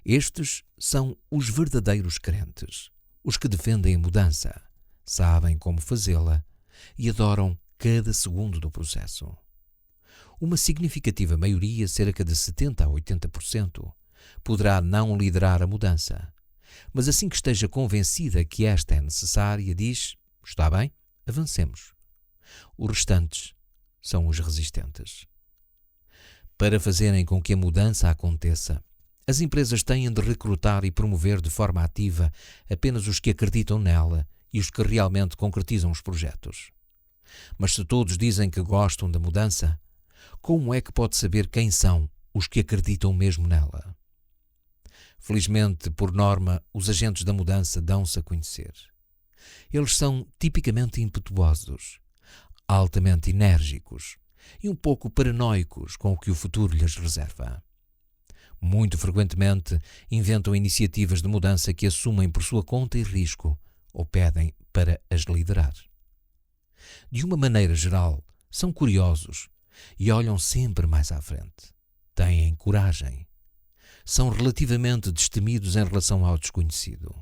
Estes são os verdadeiros crentes, os que defendem a mudança, sabem como fazê-la e adoram cada segundo do processo. Uma significativa maioria, cerca de 70% a 80%, poderá não liderar a mudança, mas assim que esteja convencida que esta é necessária, diz: está bem, avancemos. Os restantes são os resistentes. Para fazerem com que a mudança aconteça, as empresas têm de recrutar e promover de forma ativa apenas os que acreditam nela e os que realmente concretizam os projetos. Mas se todos dizem que gostam da mudança, como é que pode saber quem são os que acreditam mesmo nela? Felizmente, por norma, os agentes da mudança dão-se a conhecer. Eles são tipicamente impetuosos, altamente enérgicos e um pouco paranoicos com o que o futuro lhes reserva. Muito frequentemente inventam iniciativas de mudança que assumem por sua conta e risco ou pedem para as liderar. De uma maneira geral, são curiosos e olham sempre mais à frente. Têm coragem. São relativamente destemidos em relação ao desconhecido.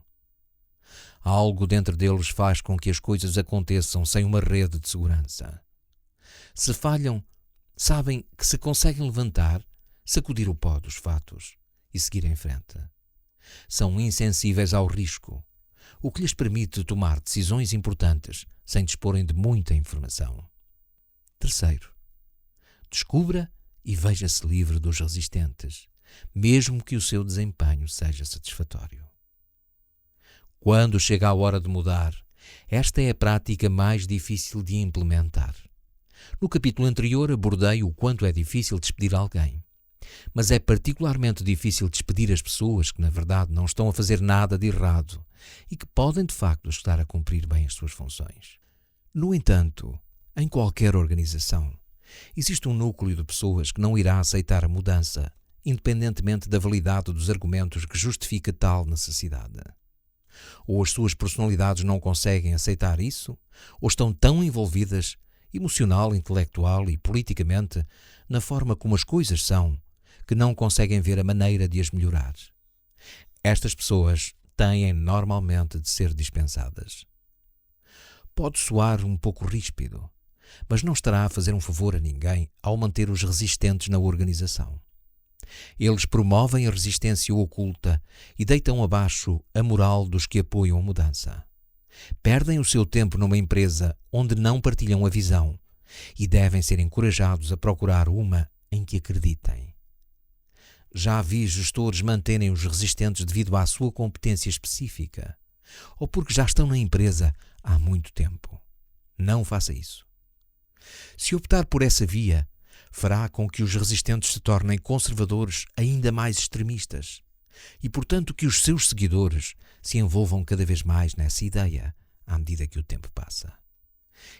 Algo dentro deles faz com que as coisas aconteçam sem uma rede de segurança. Se falham, sabem que se conseguem levantar, sacudir o pó dos fatos e seguir em frente. São insensíveis ao risco, o que lhes permite tomar decisões importantes sem disporem de muita informação. Terceiro, descubra e veja-se livre dos resistentes, mesmo que o seu desempenho seja satisfatório. Quando chega a hora de mudar, esta é a prática mais difícil de implementar. No capítulo anterior abordei o quanto é difícil despedir alguém, mas é particularmente difícil despedir as pessoas que, na verdade, não estão a fazer nada de errado e que podem, de facto, estar a cumprir bem as suas funções. No entanto, em qualquer organização, existe um núcleo de pessoas que não irá aceitar a mudança, independentemente da validade dos argumentos que justifica tal necessidade. Ou as suas personalidades não conseguem aceitar isso, ou estão tão envolvidas, emocional, intelectual e politicamente, na forma como as coisas são, que não conseguem ver a maneira de as melhorar. Estas pessoas têm normalmente de ser dispensadas. Pode soar um pouco ríspido, mas não estará a fazer um favor a ninguém ao manter os resistentes na organização. Eles promovem a resistência oculta e deitam abaixo a moral dos que apoiam a mudança. Perdem o seu tempo numa empresa onde não partilham a visão e devem ser encorajados a procurar uma em que acreditem. Já vi gestores manterem os resistentes devido à sua competência específica ou porque já estão na empresa há muito tempo. Não faça isso. Se optar por essa via, fará com que os resistentes se tornem conservadores ainda mais extremistas e, portanto, que os seus seguidores se envolvam cada vez mais nessa ideia à medida que o tempo passa.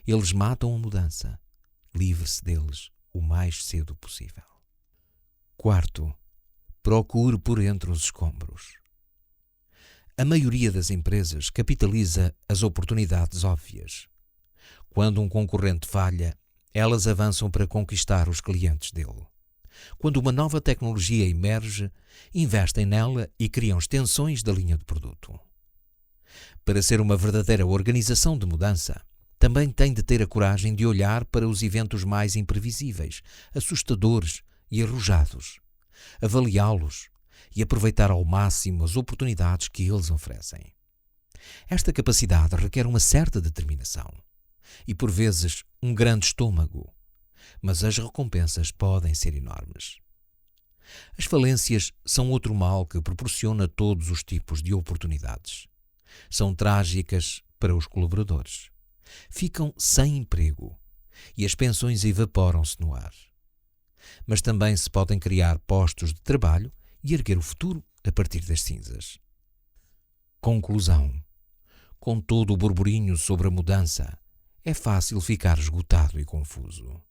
Eles matam a mudança. Livre-se deles o mais cedo possível. Quarto, procure por entre os escombros. A maioria das empresas capitaliza as oportunidades óbvias. Quando um concorrente falha, elas avançam para conquistar os clientes dele. Quando uma nova tecnologia emerge, investem nela e criam extensões da linha de produto. Para ser uma verdadeira organização de mudança, também tem de ter a coragem de olhar para os eventos mais imprevisíveis, assustadores e arrojados, avaliá-los e aproveitar ao máximo as oportunidades que eles oferecem. Esta capacidade requer uma certa determinação e, por vezes, um grande estômago, mas as recompensas podem ser enormes. As falências são outro mal que proporciona todos os tipos de oportunidades. São trágicas para os colaboradores. Ficam sem emprego e as pensões evaporam-se no ar. Mas também se podem criar postos de trabalho e erguer o futuro a partir das cinzas. Conclusão. Com todo o burburinho sobre a mudança, é fácil ficar esgotado e confuso.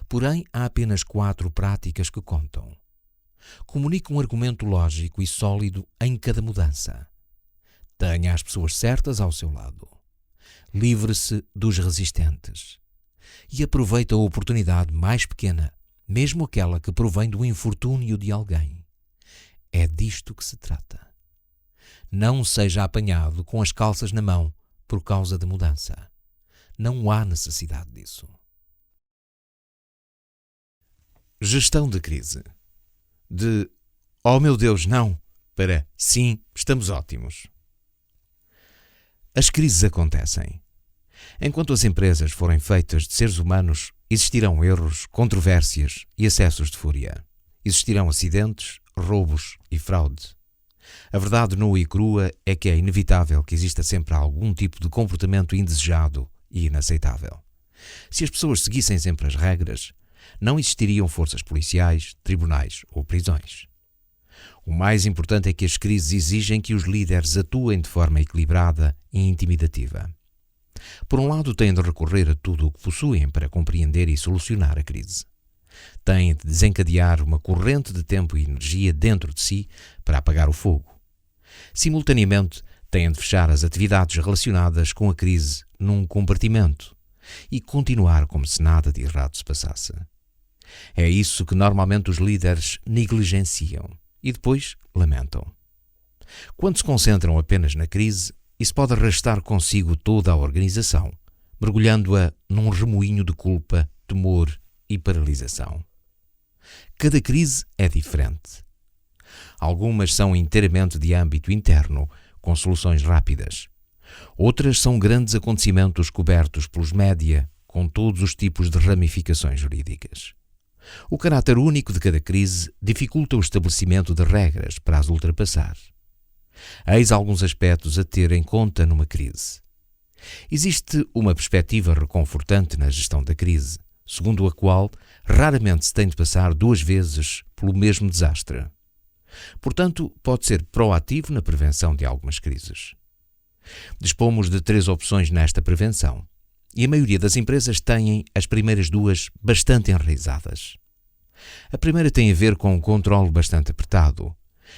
Porém, há apenas 4 práticas que contam. Comunique um argumento lógico e sólido em cada mudança. Tenha as pessoas certas ao seu lado. Livre-se dos resistentes. E aproveite a oportunidade mais pequena, mesmo aquela que provém do infortúnio de alguém. É disto que se trata. Não seja apanhado com as calças na mão por causa da mudança. Não há necessidade disso. Gestão de crise. De "Oh meu Deus, não" para "Sim, estamos ótimos". As crises acontecem. Enquanto as empresas forem feitas de seres humanos, existirão erros, controvérsias e acessos de fúria. Existirão acidentes, roubos e fraude. A verdade nua e crua é que é inevitável que exista sempre algum tipo de comportamento indesejado e inaceitável. Se as pessoas seguissem sempre as regras, não existiriam forças policiais, tribunais ou prisões. O mais importante é que as crises exigem que os líderes atuem de forma equilibrada e intimidativa. Por um lado, têm de recorrer a tudo o que possuem para compreender e solucionar a crise. Têm de desencadear uma corrente de tempo e energia dentro de si para apagar o fogo. Simultaneamente, têm de fechar as atividades relacionadas com a crise num compartimento e continuar como se nada de errado se passasse. É isso que normalmente os líderes negligenciam e depois lamentam. Quando se concentram apenas na crise, isso pode arrastar consigo toda a organização, mergulhando-a num remoinho de culpa, temor e paralisação. Cada crise é diferente. Algumas são inteiramente de âmbito interno, com soluções rápidas. Outras são grandes acontecimentos cobertos pelos média, com todos os tipos de ramificações jurídicas. O caráter único de cada crise dificulta o estabelecimento de regras para as ultrapassar. Eis alguns aspectos a ter em conta numa crise. Existe uma perspectiva reconfortante na gestão da crise, segundo a qual raramente se tem de passar duas vezes pelo mesmo desastre. Portanto, pode ser proativo na prevenção de algumas crises. Dispomos de 3 opções nesta prevenção, e a maioria das empresas têm as primeiras 2 bastante enraizadas. A primeira tem a ver com um controle bastante apertado,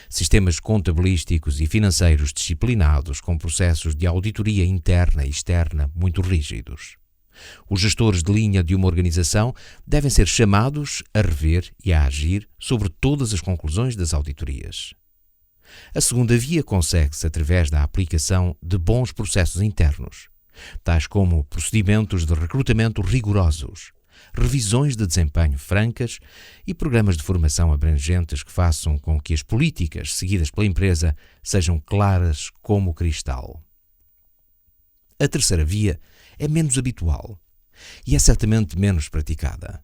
sistemas contabilísticos e financeiros disciplinados com processos de auditoria interna e externa muito rígidos. Os gestores de linha de uma organização devem ser chamados a rever e a agir sobre todas as conclusões das auditorias. A segunda via consegue-se através da aplicação de bons processos internos, tais como procedimentos de recrutamento rigorosos, revisões de desempenho francas e programas de formação abrangentes que façam com que as políticas seguidas pela empresa sejam claras como o cristal. A terceira via é menos habitual e é certamente menos praticada.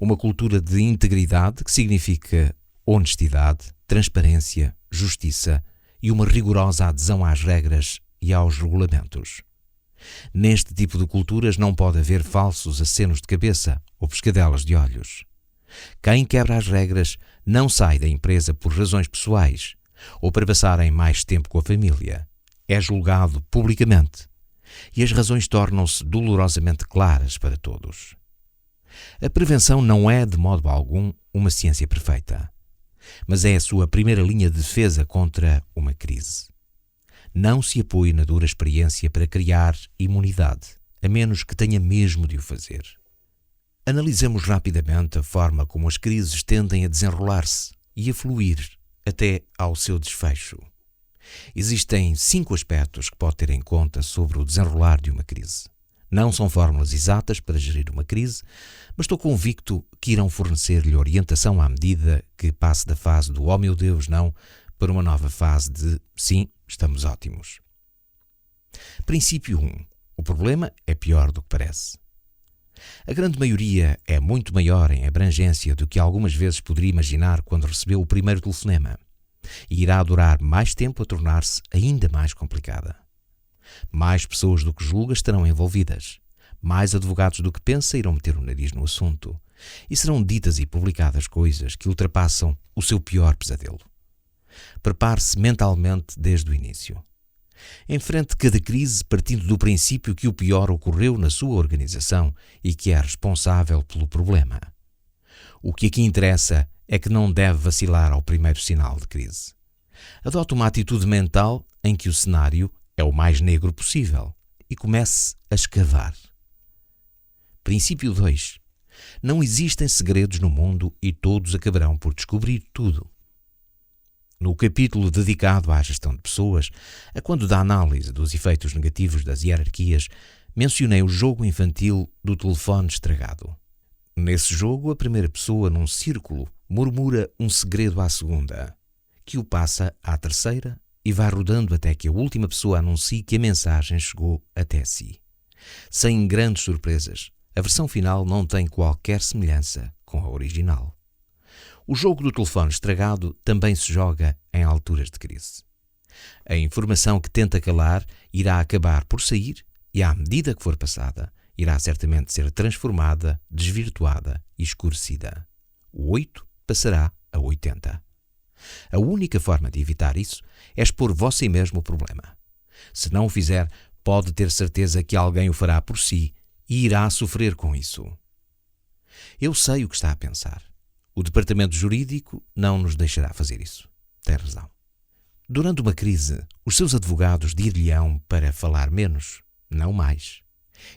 Uma cultura de integridade que significa honestidade, transparência, justiça e uma rigorosa adesão às regras e aos regulamentos. Neste tipo de culturas não pode haver falsos acenos de cabeça ou pescadelas de olhos. Quem quebra as regras não sai da empresa por razões pessoais ou para passarem mais tempo com a família. É julgado publicamente e as razões tornam-se dolorosamente claras para todos. A prevenção não é, de modo algum, uma ciência perfeita, mas é a sua primeira linha de defesa contra uma crise. Não se apoie na dura experiência para criar imunidade, a menos que tenha mesmo de o fazer. Analisemos rapidamente a forma como as crises tendem a desenrolar-se e a fluir até ao seu desfecho. Existem 5 aspectos que pode ter em conta sobre o desenrolar de uma crise. Não são fórmulas exatas para gerir uma crise, mas estou convicto que irão fornecer-lhe orientação à medida que passe da fase do "oh meu Deus, não" para uma nova fase de "sim, estamos ótimos". Princípio 1. O problema é pior do que parece. A grande maioria é muito maior em abrangência do que algumas vezes poderia imaginar quando recebeu o primeiro telefonema, e irá durar mais tempo a tornar-se ainda mais complicada. Mais pessoas do que julga estarão envolvidas, mais advogados do que pensa irão meter o nariz no assunto, e serão ditas e publicadas coisas que ultrapassam o seu pior pesadelo. Prepare-se mentalmente desde o início. Enfrente cada crise partindo do princípio que o pior ocorreu na sua organização e que é responsável pelo problema. O que aqui interessa é que não deve vacilar ao primeiro sinal de crise. Adote uma atitude mental em que o cenário é o mais negro possível e comece a escavar. Princípio 2. Não existem segredos no mundo e todos acabarão por descobrir tudo. No capítulo dedicado à gestão de pessoas, a quando da análise dos efeitos negativos das hierarquias, mencionei o jogo infantil do telefone estragado. Nesse jogo, a primeira pessoa num círculo murmura um segredo à segunda, que o passa à terceira e vai rodando até que a última pessoa anuncie que a mensagem chegou até si. Sem grandes surpresas, a versão final não tem qualquer semelhança com a original. O jogo do telefone estragado também se joga em alturas de crise. A informação que tenta calar irá acabar por sair e, à medida que for passada, irá certamente ser transformada, desvirtuada e escurecida. O 8 passará a 80. A única forma de evitar isso é expor você mesmo o problema. Se não o fizer, pode ter certeza que alguém o fará por si e irá sofrer com isso. Eu sei o que está a pensar. O departamento jurídico não nos deixará fazer isso. Tem razão. Durante uma crise, os seus advogados dir-lhe-ão para falar menos, não mais.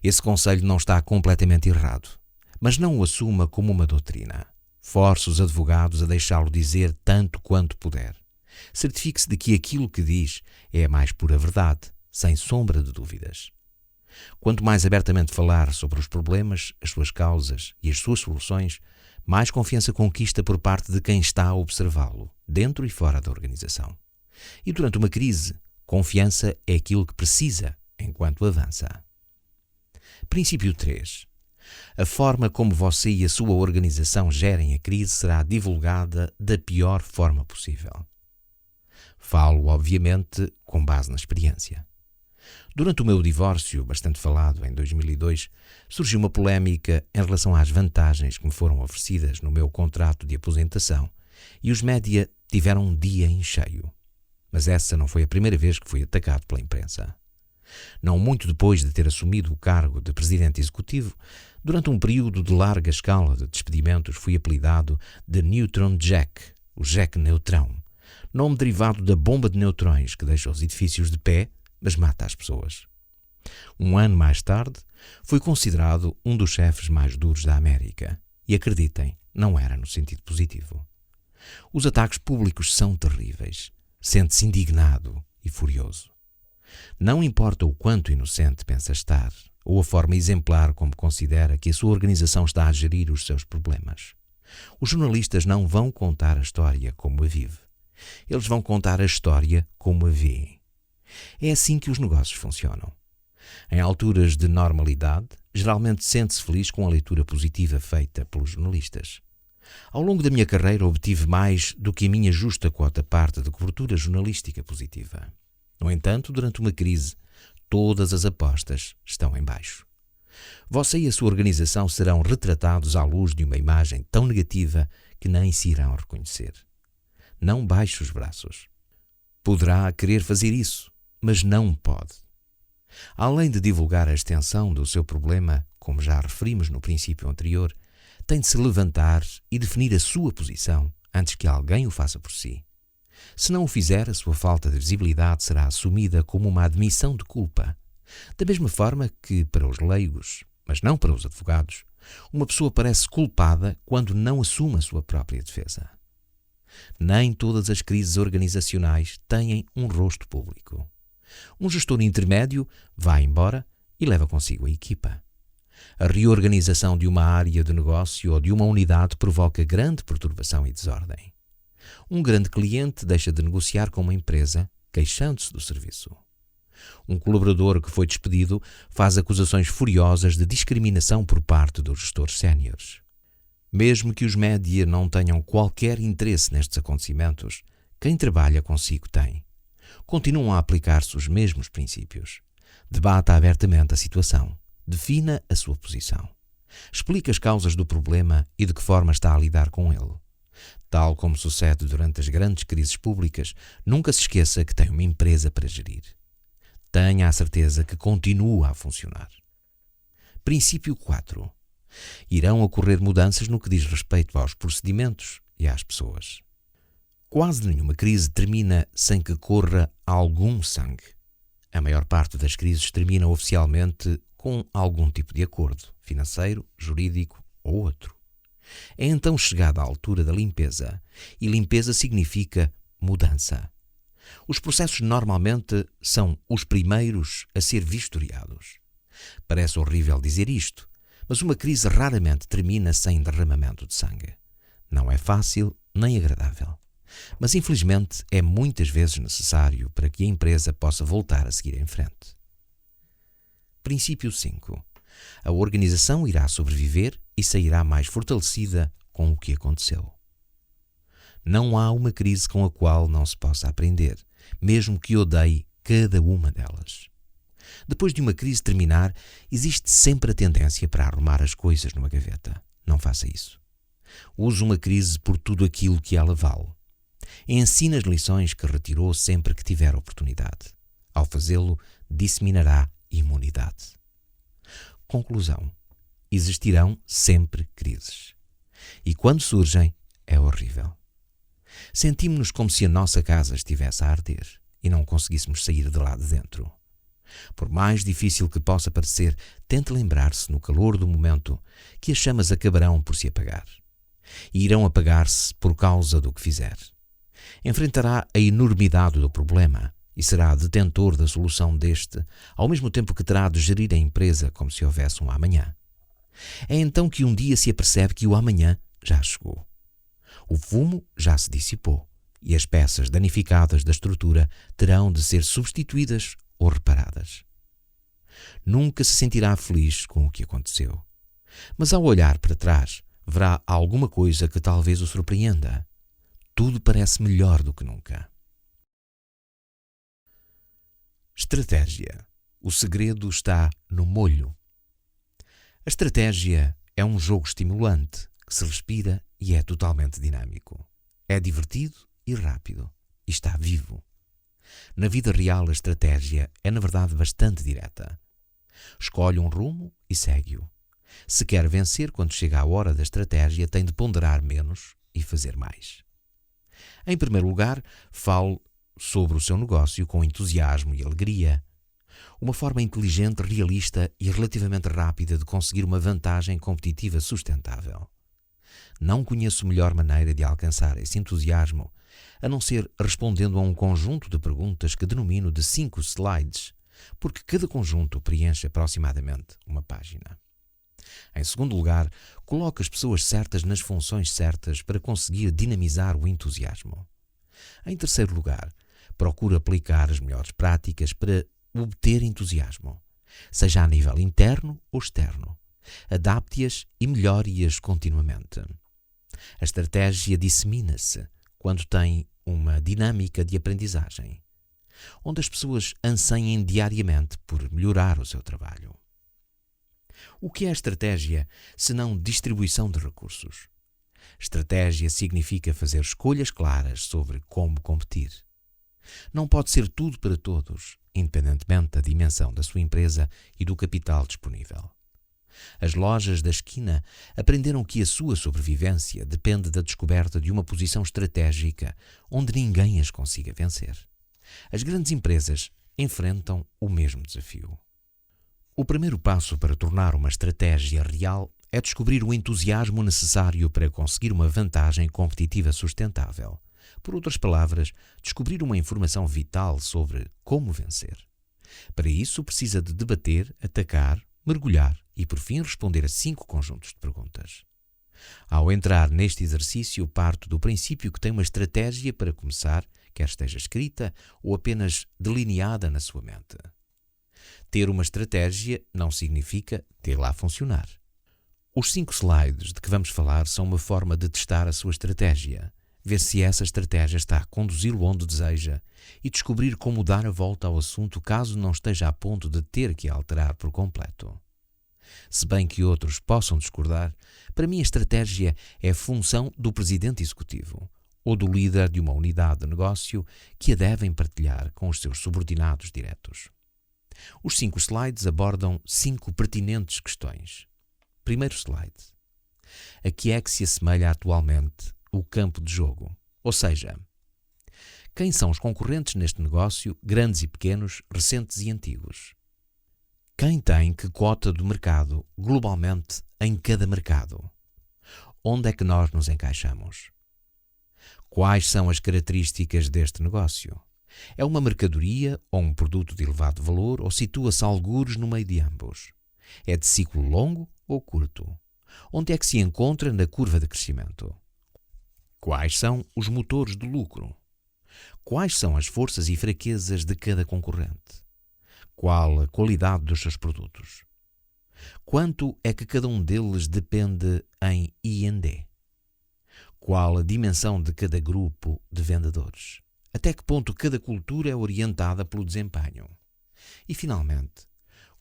Esse conselho não está completamente errado, mas não o assuma como uma doutrina. Force os advogados a deixá-lo dizer tanto quanto puder. Certifique-se de que aquilo que diz é a mais pura verdade, sem sombra de dúvidas. Quanto mais abertamente falar sobre os problemas, as suas causas e as suas soluções, mais confiança conquista por parte de quem está a observá-lo, dentro e fora da organização. E durante uma crise, confiança é aquilo que precisa enquanto avança. Princípio 3. A forma como você e a sua organização gerem a crise será divulgada da pior forma possível. Falo, obviamente, com base na experiência. Durante o meu divórcio, bastante falado em 2002, surgiu uma polémica em relação às vantagens que me foram oferecidas no meu contrato de aposentação e os média tiveram um dia em cheio. Mas essa não foi a primeira vez que fui atacado pela imprensa. Não muito depois de ter assumido o cargo de presidente executivo, durante um período de larga escala de despedimentos fui apelidado de Neutron Jack, o Jack Neutrão, nome derivado da bomba de neutrões que deixa os edifícios de pé, mas mata as pessoas. Um ano mais tarde, fui considerado um dos chefes mais duros da América, e acreditem, não era no sentido positivo. Os ataques públicos são terríveis. Sente-se indignado e furioso. Não importa o quanto inocente pensa estar, ou a forma exemplar como considera que a sua organização está a gerir os seus problemas. Os jornalistas não vão contar a história como a vive. Eles vão contar a história como a veem. É assim que os negócios funcionam. Em alturas de normalidade, geralmente sente-se feliz com a leitura positiva feita pelos jornalistas. Ao longo da minha carreira obtive mais do que a minha justa quota-parte de cobertura jornalística positiva. No entanto, durante uma crise, todas as apostas estão em baixo. Você e a sua organização serão retratados à luz de uma imagem tão negativa que nem se irão reconhecer. Não baixe os braços. Poderá querer fazer isso, mas não pode. Além de divulgar a extensão do seu problema, como já referimos no princípio anterior, tem de se levantar e definir a sua posição antes que alguém o faça por si. Se não o fizer, a sua falta de visibilidade será assumida como uma admissão de culpa. Da mesma forma que, para os leigos, mas não para os advogados, uma pessoa parece culpada quando não assume a sua própria defesa. Nem todas as crises organizacionais têm um rosto público. Um gestor intermédio vai embora e leva consigo a equipa. A reorganização de uma área de negócio ou de uma unidade provoca grande perturbação e desordem. Um grande cliente deixa de negociar com uma empresa, queixando-se do serviço. Um colaborador que foi despedido faz acusações furiosas de discriminação por parte dos gestores séniores. Mesmo que os média não tenham qualquer interesse nestes acontecimentos, quem trabalha consigo tem. Continuam a aplicar-se os mesmos princípios. Debata abertamente a situação. Defina a sua posição. Explique as causas do problema e de que forma está a lidar com ele. Tal como sucede durante as grandes crises públicas, nunca se esqueça que tem uma empresa para gerir. Tenha a certeza que continua a funcionar. Princípio 4. Irão ocorrer mudanças no que diz respeito aos procedimentos e às pessoas. Quase nenhuma crise termina sem que corra algum sangue. A maior parte das crises termina oficialmente com algum tipo de acordo, financeiro, jurídico ou outro. É então chegada a altura da limpeza, e limpeza significa mudança. Os processos normalmente são os primeiros a ser vistoriados. Parece horrível dizer isto, mas uma crise raramente termina sem derramamento de sangue. Não é fácil nem agradável, mas infelizmente é muitas vezes necessário para que a empresa possa voltar a seguir em frente. Princípio 5. A organização irá sobreviver e sairá mais fortalecida com o que aconteceu. Não há uma crise com a qual não se possa aprender, mesmo que odeie cada uma delas. Depois de uma crise terminar, existe sempre a tendência para arrumar as coisas numa gaveta. Não faça isso. Use uma crise por tudo aquilo que ela vale. Ensine as lições que retirou sempre que tiver oportunidade. Ao fazê-lo, disseminará imunidade. Conclusão. Existirão sempre crises. E quando surgem, é horrível. Sentimos-nos como se a nossa casa estivesse a arder e não conseguíssemos sair de lá de dentro. Por mais difícil que possa parecer, tente lembrar-se no calor do momento que as chamas acabarão por se apagar. E irão apagar-se por causa do que fizer. Enfrentará a enormidade do problema e será detentor da solução deste, ao mesmo tempo que terá de gerir a empresa como se houvesse um amanhã. É então que um dia se apercebe que o amanhã já chegou. O fumo já se dissipou e as peças danificadas da estrutura terão de ser substituídas ou reparadas. Nunca se sentirá feliz com o que aconteceu, mas ao olhar para trás verá alguma coisa que talvez o surpreenda. Tudo parece melhor do que nunca. Estratégia. O segredo está no molho. A estratégia é um jogo estimulante que se respira e é totalmente dinâmico. É divertido e rápido e está vivo. Na vida real, a estratégia é, na verdade, bastante direta. Escolhe um rumo e segue-o. Se quer vencer quando chega a hora da estratégia, tem de ponderar menos e fazer mais. Em primeiro lugar, fale sobre o seu negócio com entusiasmo e alegria. Uma forma inteligente, realista e relativamente rápida de conseguir uma vantagem competitiva sustentável. Não conheço melhor maneira de alcançar esse entusiasmo, a não ser respondendo a um conjunto de perguntas que denomino de 5 slides, porque cada conjunto preenche aproximadamente uma página. Em segundo lugar, coloque as pessoas certas nas funções certas para conseguir dinamizar o entusiasmo. Em terceiro lugar, procure aplicar as melhores práticas para obter entusiasmo, seja a nível interno ou externo. Adapte-as e melhore-as continuamente. A estratégia dissemina-se quando tem uma dinâmica de aprendizagem, onde as pessoas anseiem diariamente por melhorar o seu trabalho. O que é estratégia, senão distribuição de recursos? Estratégia significa fazer escolhas claras sobre como competir. Não pode ser tudo para todos, independentemente da dimensão da sua empresa e do capital disponível. As lojas da esquina aprenderam que a sua sobrevivência depende da descoberta de uma posição estratégica onde ninguém as consiga vencer. As grandes empresas enfrentam o mesmo desafio. O primeiro passo para tornar uma estratégia real é descobrir o entusiasmo necessário para conseguir uma vantagem competitiva sustentável. Por outras palavras, descobrir uma informação vital sobre como vencer. Para isso, precisa de debater, atacar, mergulhar e, por fim, responder a 5 conjuntos de perguntas. Ao entrar neste exercício, parto do princípio que tem uma estratégia para começar, quer esteja escrita ou apenas delineada na sua mente. Ter uma estratégia não significa tê-la a funcionar. Os 5 slides de que vamos falar são uma forma de testar a sua estratégia, ver se essa estratégia está a conduzi-lo onde deseja e descobrir como dar a volta ao assunto caso não esteja a ponto de ter que alterar por completo. Se bem que outros possam discordar, para mim a estratégia é a função do presidente executivo ou do líder de uma unidade de negócio que a devem partilhar com os seus subordinados diretos. Os 5 slides abordam 5 pertinentes questões. Primeiro slide. A que é que se assemelha atualmente o campo de jogo? Ou seja, quem são os concorrentes neste negócio, grandes e pequenos, recentes e antigos? Quem tem que cota do mercado globalmente em cada mercado? Onde é que nós nos encaixamos? Quais são as características deste negócio? É uma mercadoria ou um produto de elevado valor ou situa-se algures no meio de ambos? É de ciclo longo ou curto? Onde é que se encontra na curva de crescimento? Quais são os motores de lucro? Quais são as forças e fraquezas de cada concorrente? Qual a qualidade dos seus produtos? Quanto é que cada um deles depende em I&D? Qual a dimensão de cada grupo de vendedores? Até que ponto cada cultura é orientada pelo desempenho? E, finalmente,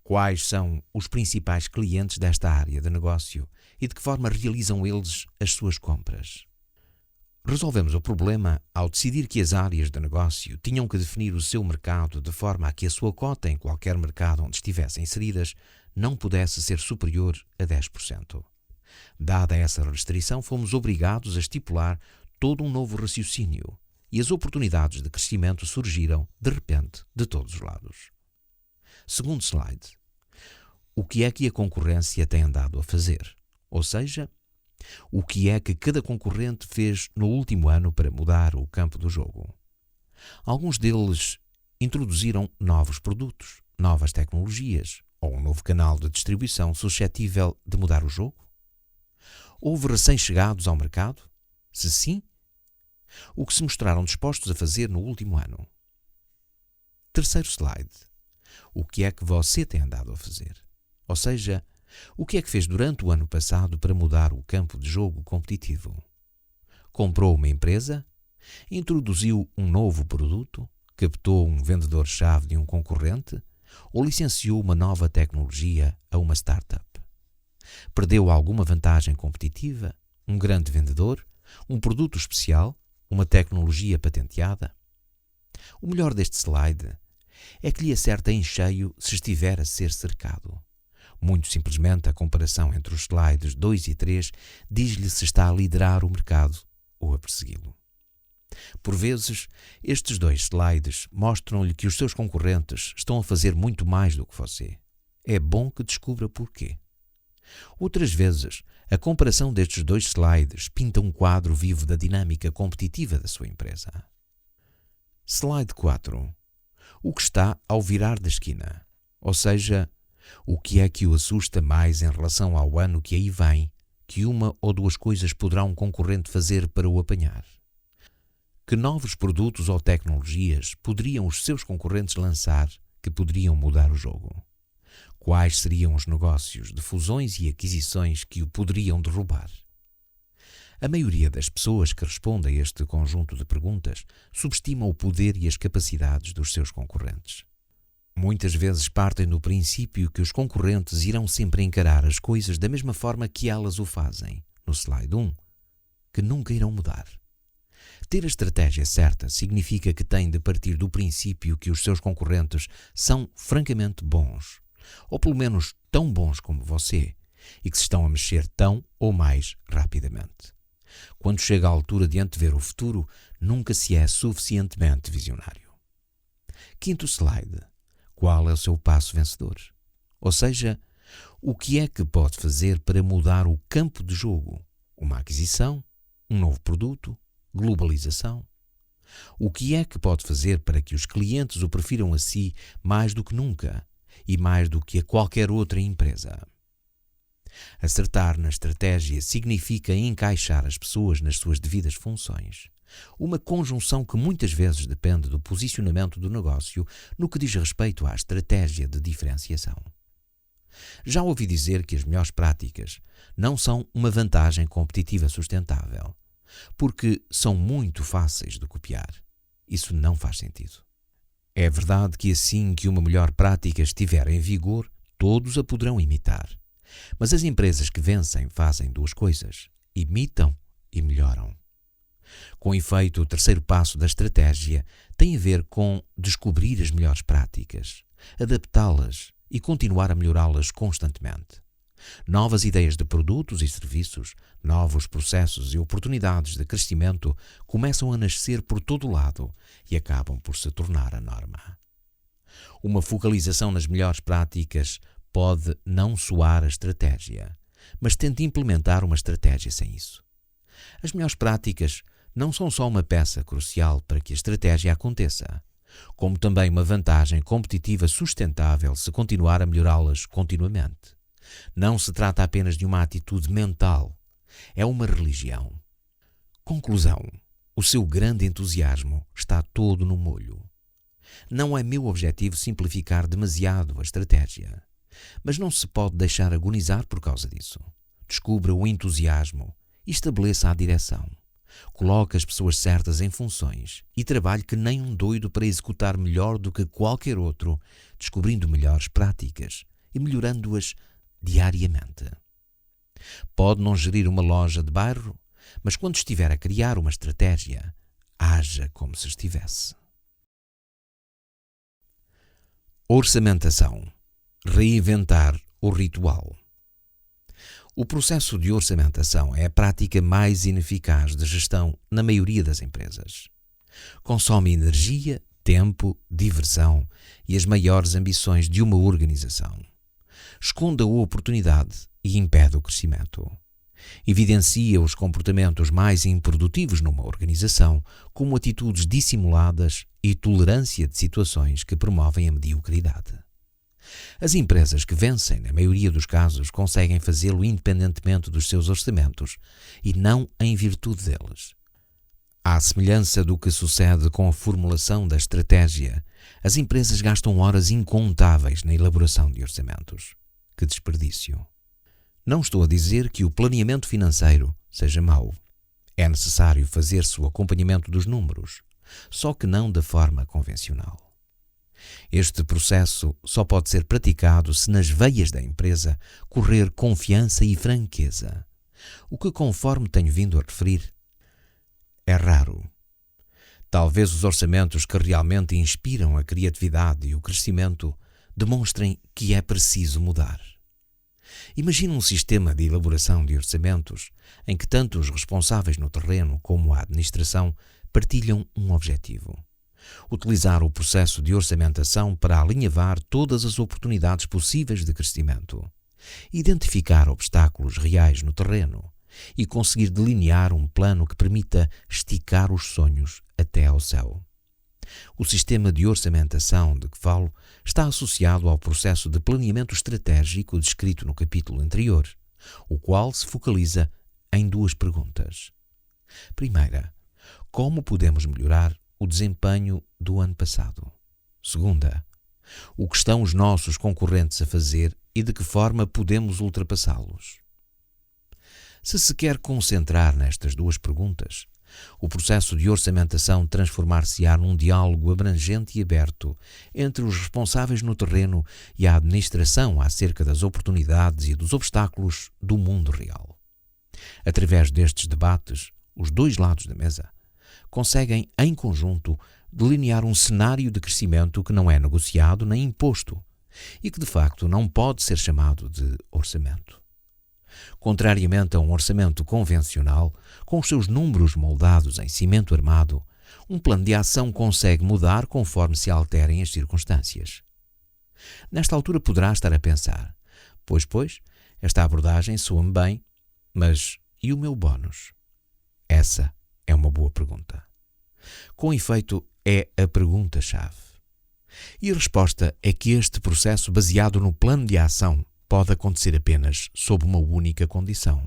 quais são os principais clientes desta área de negócio e de que forma realizam eles as suas compras? Resolvemos o problema ao decidir que as áreas de negócio tinham que definir o seu mercado de forma a que a sua cota em qualquer mercado onde estivessem inseridas não pudesse ser superior a 10%. Dada essa restrição, fomos obrigados a estipular todo um novo raciocínio e as oportunidades de crescimento surgiram, de repente, de todos os lados. Segundo slide. O que é que a concorrência tem andado a fazer? Ou seja, o que é que cada concorrente fez no último ano para mudar o campo do jogo? Alguns deles introduziram novos produtos, novas tecnologias ou um novo canal de distribuição suscetível de mudar o jogo? Houve recém-chegados ao mercado? Se sim, o que se mostraram dispostos a fazer no último ano? Terceiro slide. O que é que você tem andado a fazer? Ou seja, o que é que fez durante o ano passado para mudar o campo de jogo competitivo? Comprou uma empresa? Introduziu um novo produto? Captou um vendedor-chave de um concorrente? Ou licenciou uma nova tecnologia a uma startup? Perdeu alguma vantagem competitiva? Um grande vendedor? Um produto especial? Uma tecnologia patenteada? O melhor deste slide é que lhe acerta em cheio se estiver a ser cercado. Muito simplesmente, a comparação entre os slides 2 e 3 diz-lhe se está a liderar o mercado ou a persegui-lo. Por vezes, estes dois slides mostram-lhe que os seus concorrentes estão a fazer muito mais do que você. É bom que descubra porquê. Outras vezes, a comparação destes dois slides pinta um quadro vivo da dinâmica competitiva da sua empresa. Slide 4. O que está ao virar da esquina? Ou seja, o que é que o assusta mais em relação ao ano que aí vem, que uma ou duas coisas poderá um concorrente fazer para o apanhar? Que novos produtos ou tecnologias poderiam os seus concorrentes lançar que poderiam mudar o jogo? Quais seriam os negócios de fusões e aquisições que o poderiam derrubar? A maioria das pessoas que responde a este conjunto de perguntas subestima o poder e as capacidades dos seus concorrentes. Muitas vezes partem do princípio que os concorrentes irão sempre encarar as coisas da mesma forma que elas o fazem, no slide 1, que nunca irão mudar. Ter a estratégia certa significa que tem de partir do princípio que os seus concorrentes são francamente bons, ou pelo menos tão bons como você, e que se estão a mexer tão ou mais rapidamente. Quando chega a altura de antever o futuro, nunca se é suficientemente visionário. Quinto slide. Qual é o seu passo vencedor? Ou seja, o que é que pode fazer para mudar o campo de jogo? Uma aquisição? Um novo produto? Globalização? O que é que pode fazer para que os clientes o prefiram a si mais do que nunca e mais do que a qualquer outra empresa? Acertar na estratégia significa encaixar as pessoas nas suas devidas funções. Uma conjunção que muitas vezes depende do posicionamento do negócio no que diz respeito à estratégia de diferenciação. Já ouvi dizer que as melhores práticas não são uma vantagem competitiva sustentável, porque são muito fáceis de copiar. Isso não faz sentido. É verdade que assim que uma melhor prática estiver em vigor, todos a poderão imitar. Mas as empresas que vencem fazem duas coisas: imitam e melhoram. Com efeito, o terceiro passo da estratégia tem a ver com descobrir as melhores práticas, adaptá-las e continuar a melhorá-las constantemente. Novas ideias de produtos e serviços, novos processos e oportunidades de crescimento começam a nascer por todo o lado e acabam por se tornar a norma. Uma focalização nas melhores práticas pode não soar a estratégia, mas tente implementar uma estratégia sem isso. As melhores práticas não são só uma peça crucial para que a estratégia aconteça, como também uma vantagem competitiva sustentável se continuar a melhorá-las continuamente. Não se trata apenas de uma atitude mental, é uma religião. Conclusão: o seu grande entusiasmo está todo no molho. Não é meu objetivo simplificar demasiado a estratégia. Mas não se pode deixar agonizar por causa disso. Descubra o entusiasmo e estabeleça a direção. Coloque as pessoas certas em funções e trabalhe que nem um doido para executar melhor do que qualquer outro, descobrindo melhores práticas e melhorando-as diariamente. Pode não gerir uma loja de bairro, mas quando estiver a criar uma estratégia, haja como se estivesse. Orçamentação. Reinventar o ritual. O processo de orçamentação é a prática mais ineficaz de gestão na maioria das empresas. Consome energia, tempo, diversão e as maiores ambições de uma organização. Esconde a oportunidade e impede o crescimento. Evidencia os comportamentos mais improdutivos numa organização, como atitudes dissimuladas e tolerância de situações que promovem a mediocridade. As empresas que vencem, na maioria dos casos, conseguem fazê-lo independentemente dos seus orçamentos e não em virtude deles. À semelhança do que sucede com a formulação da estratégia, as empresas gastam horas incontáveis na elaboração de orçamentos. Que desperdício! Não estou a dizer que o planeamento financeiro seja mau. É necessário fazer-se o acompanhamento dos números, só que não da forma convencional. Este processo só pode ser praticado se nas veias da empresa correr confiança e franqueza, o que, conforme tenho vindo a referir, é raro. Talvez os orçamentos que realmente inspiram a criatividade e o crescimento demonstrem que é preciso mudar. Imagine um sistema de elaboração de orçamentos em que tanto os responsáveis no terreno como a administração partilham um objetivo: utilizar o processo de orçamentação para alinhavar todas as oportunidades possíveis de crescimento, identificar obstáculos reais no terreno e conseguir delinear um plano que permita esticar os sonhos até ao céu. O sistema de orçamentação de que falo está associado ao processo de planeamento estratégico descrito no capítulo anterior, o qual se focaliza em duas perguntas. Primeira, como podemos melhorar o desempenho do ano passado? Segunda, o que estão os nossos concorrentes a fazer e de que forma podemos ultrapassá-los? Se se quer concentrar nestas duas perguntas, o processo de orçamentação transformar-se-á num diálogo abrangente e aberto entre os responsáveis no terreno e a administração acerca das oportunidades e dos obstáculos do mundo real. Através destes debates, os dois lados da mesa conseguem, em conjunto, delinear um cenário de crescimento que não é negociado nem imposto e que, de facto, não pode ser chamado de orçamento. Contrariamente a um orçamento convencional, com os seus números moldados em cimento armado, um plano de ação consegue mudar conforme se alterem as circunstâncias. Nesta altura poderá estar a pensar: pois, esta abordagem soa-me bem, mas e o meu bónus? Essa é uma boa pergunta. Com efeito, é a pergunta-chave. E a resposta é que este processo baseado no plano de ação pode acontecer apenas sob uma única condição.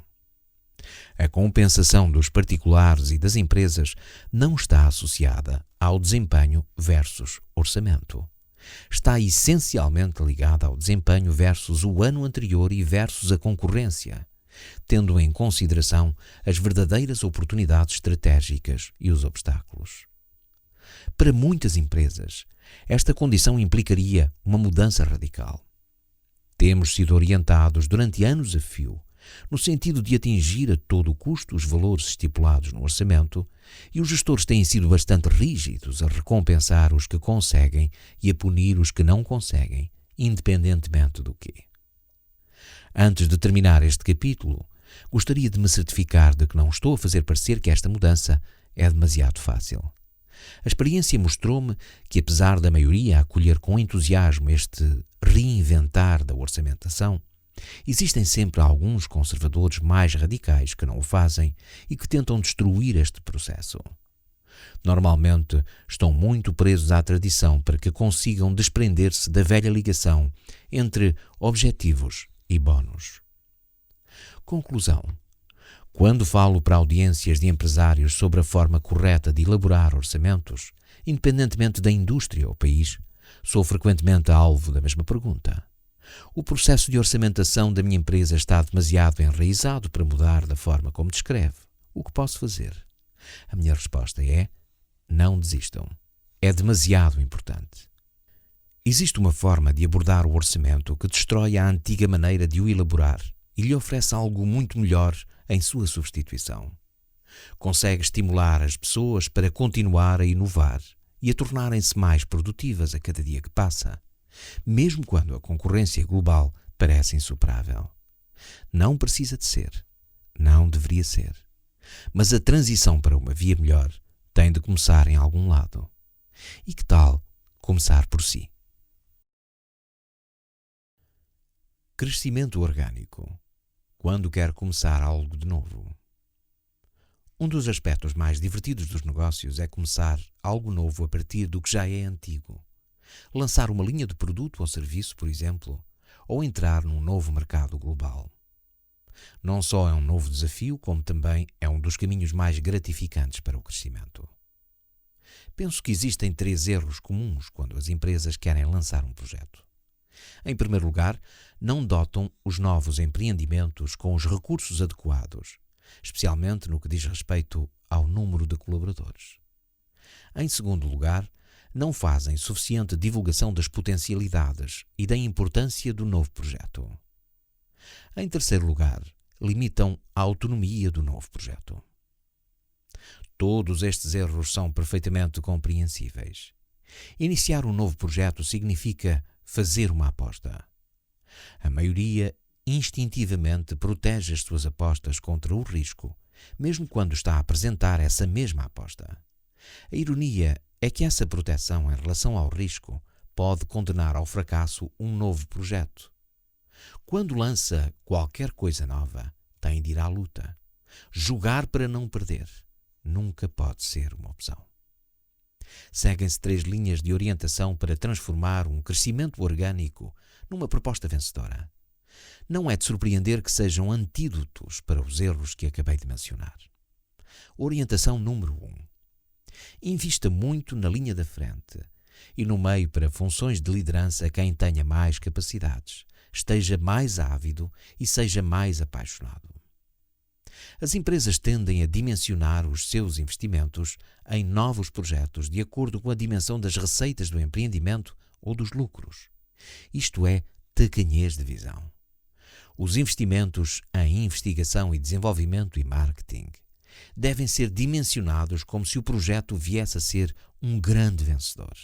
A compensação dos particulares e das empresas não está associada ao desempenho versus orçamento. Está essencialmente ligada ao desempenho versus o ano anterior e versus a concorrência, tendo em consideração as verdadeiras oportunidades estratégicas e os obstáculos. Para muitas empresas, esta condição implicaria uma mudança radical. Temos sido orientados durante anos a fio, no sentido de atingir a todo custo os valores estipulados no orçamento, e os gestores têm sido bastante rígidos a recompensar os que conseguem e a punir os que não conseguem, independentemente do quê. Antes de terminar este capítulo, gostaria de me certificar de que não estou a fazer parecer que esta mudança é demasiado fácil. A experiência mostrou-me que, apesar da maioria acolher com entusiasmo este reinventar da orçamentação, existem sempre alguns conservadores mais radicais que não o fazem e que tentam destruir este processo. Normalmente estão muito presos à tradição para que consigam desprender-se da velha ligação entre objetivos e bónus. Conclusão. Quando falo para audiências de empresários sobre a forma correta de elaborar orçamentos, independentemente da indústria ou país, sou frequentemente alvo da mesma pergunta: O processo de orçamentação da minha empresa está demasiado enraizado para mudar da forma como descreve. O que posso fazer? A minha resposta é: não desistam. É demasiado importante. Existe uma forma de abordar o orçamento que destrói a antiga maneira de o elaborar e lhe oferece algo muito melhor em sua substituição. Consegue estimular as pessoas para continuar a inovar e a tornarem-se mais produtivas a cada dia que passa, mesmo quando a concorrência global parece insuperável. Não precisa de ser, não deveria ser, mas a transição para uma via melhor tem de começar em algum lado. E que tal começar por si? Crescimento orgânico. Quando quer começar algo de novo. Um dos aspectos mais divertidos dos negócios é começar algo novo a partir do que já é antigo. Lançar uma linha de produto ou serviço, por exemplo, ou entrar num novo mercado global. Não só é um novo desafio, como também é um dos caminhos mais gratificantes para o crescimento. Penso que existem 3 erros comuns quando as empresas querem lançar um projeto. Em primeiro lugar, não dotam os novos empreendimentos com os recursos adequados, especialmente no que diz respeito ao número de colaboradores. Em segundo lugar, não fazem suficiente divulgação das potencialidades e da importância do novo projeto. Em terceiro lugar, limitam a autonomia do novo projeto. Todos estes erros são perfeitamente compreensíveis. Iniciar um novo projeto significa fazer uma aposta. A maioria instintivamente protege as suas apostas contra o risco, mesmo quando está a apresentar essa mesma aposta. A ironia é que essa proteção em relação ao risco pode condenar ao fracasso um novo projeto. Quando lança qualquer coisa nova, tem de ir à luta. Jogar para não perder nunca pode ser uma opção. Seguem-se 3 linhas de orientação para transformar um crescimento orgânico numa proposta vencedora. Não é de surpreender que sejam antídotos para os erros que acabei de mencionar. Orientação número 1. Invista muito na linha da frente e no meio para funções de liderança quem tenha mais capacidades, esteja mais ávido e seja mais apaixonado. As empresas tendem a dimensionar os seus investimentos em novos projetos de acordo com a dimensão das receitas do empreendimento ou dos lucros. Isto é tacanhez de visão. Os investimentos em investigação e desenvolvimento e marketing devem ser dimensionados como se o projeto viesse a ser um grande vencedor.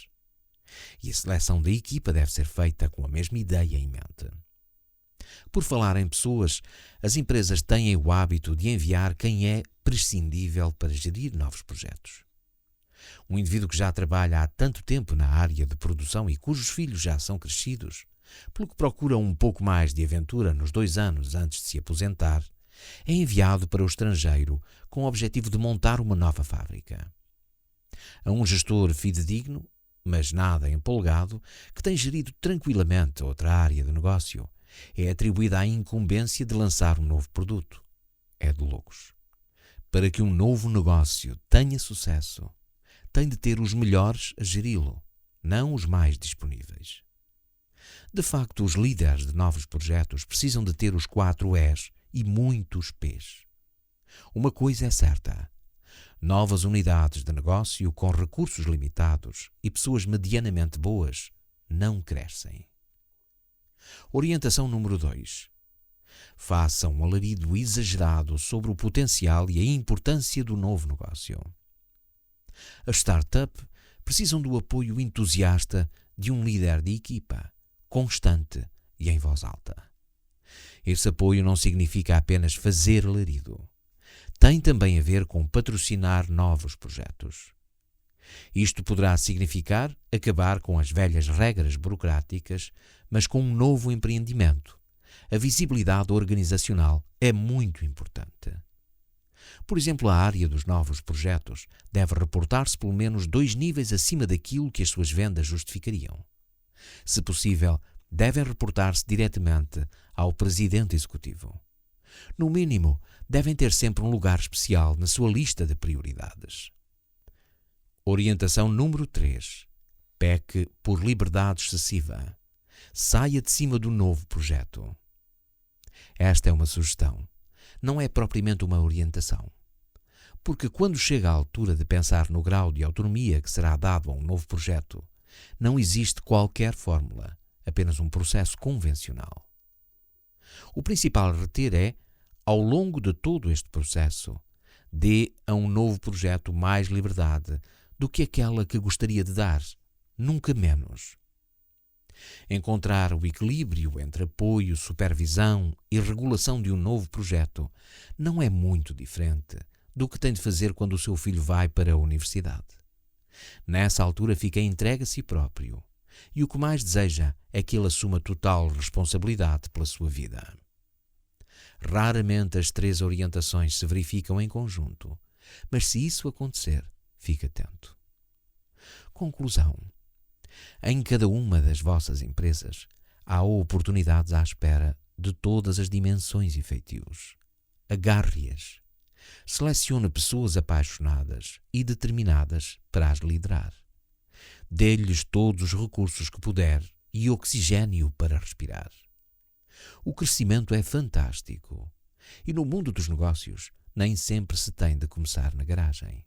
E a seleção da equipa deve ser feita com a mesma ideia em mente. Por falar em pessoas, as empresas têm o hábito de enviar quem é prescindível para gerir novos projetos. Um indivíduo que já trabalha há tanto tempo na área de produção e cujos filhos já são crescidos, pelo que procura um pouco mais de aventura nos 2 anos antes de se aposentar, é enviado para o estrangeiro com o objetivo de montar uma nova fábrica. A um gestor fidedigno, mas nada empolgado, que tem gerido tranquilamente outra área de negócio, é atribuída a incumbência de lançar um novo produto. É de loucos. Para que um novo negócio tenha sucesso, tem de ter os melhores a geri-lo, não os mais disponíveis. De facto, os líderes de novos projetos precisam de ter os 4 E's e muitos P's. Uma coisa é certa: novas unidades de negócio com recursos limitados e pessoas medianamente boas não crescem. Orientação número 2. Faça um alarido exagerado sobre o potencial e a importância do novo negócio. As startups precisam do apoio entusiasta de um líder de equipa, constante e em voz alta. Esse apoio não significa apenas fazer alarido. Tem também a ver com patrocinar novos projetos. Isto poderá significar acabar com as velhas regras burocráticas, mas com um novo empreendimento. A visibilidade organizacional é muito importante. Por exemplo, a área dos novos projetos deve reportar-se pelo menos 2 níveis acima daquilo que as suas vendas justificariam. Se possível, devem reportar-se diretamente ao presidente executivo. No mínimo, devem ter sempre um lugar especial na sua lista de prioridades. Orientação número 3. Peque por liberdade excessiva. Saia de cima do novo projeto. Esta é uma sugestão, não é propriamente uma orientação. Porque quando chega a altura de pensar no grau de autonomia que será dado a um novo projeto, não existe qualquer fórmula, apenas um processo convencional. O principal a reter é, ao longo de todo este processo, dê a um novo projeto mais liberdade do que aquela que gostaria de dar, nunca menos. Encontrar o equilíbrio entre apoio, supervisão e regulação de um novo projeto não é muito diferente do que tem de fazer quando o seu filho vai para a universidade. Nessa altura fica entregue a si próprio e o que mais deseja é que ele assuma total responsabilidade pela sua vida. Raramente as três orientações se verificam em conjunto, mas se isso acontecer, fique atento. Conclusão. Em cada uma das vossas empresas há oportunidades à espera de todas as dimensões e feitios. Agarre-as. Selecione pessoas apaixonadas e determinadas para as liderar. Dê-lhes todos os recursos que puder e oxigênio para respirar. O crescimento é fantástico e no mundo dos negócios nem sempre se tem de começar na garagem.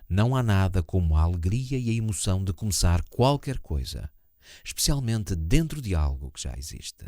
Não há nada como a alegria e a emoção de começar qualquer coisa, especialmente dentro de algo que já existe.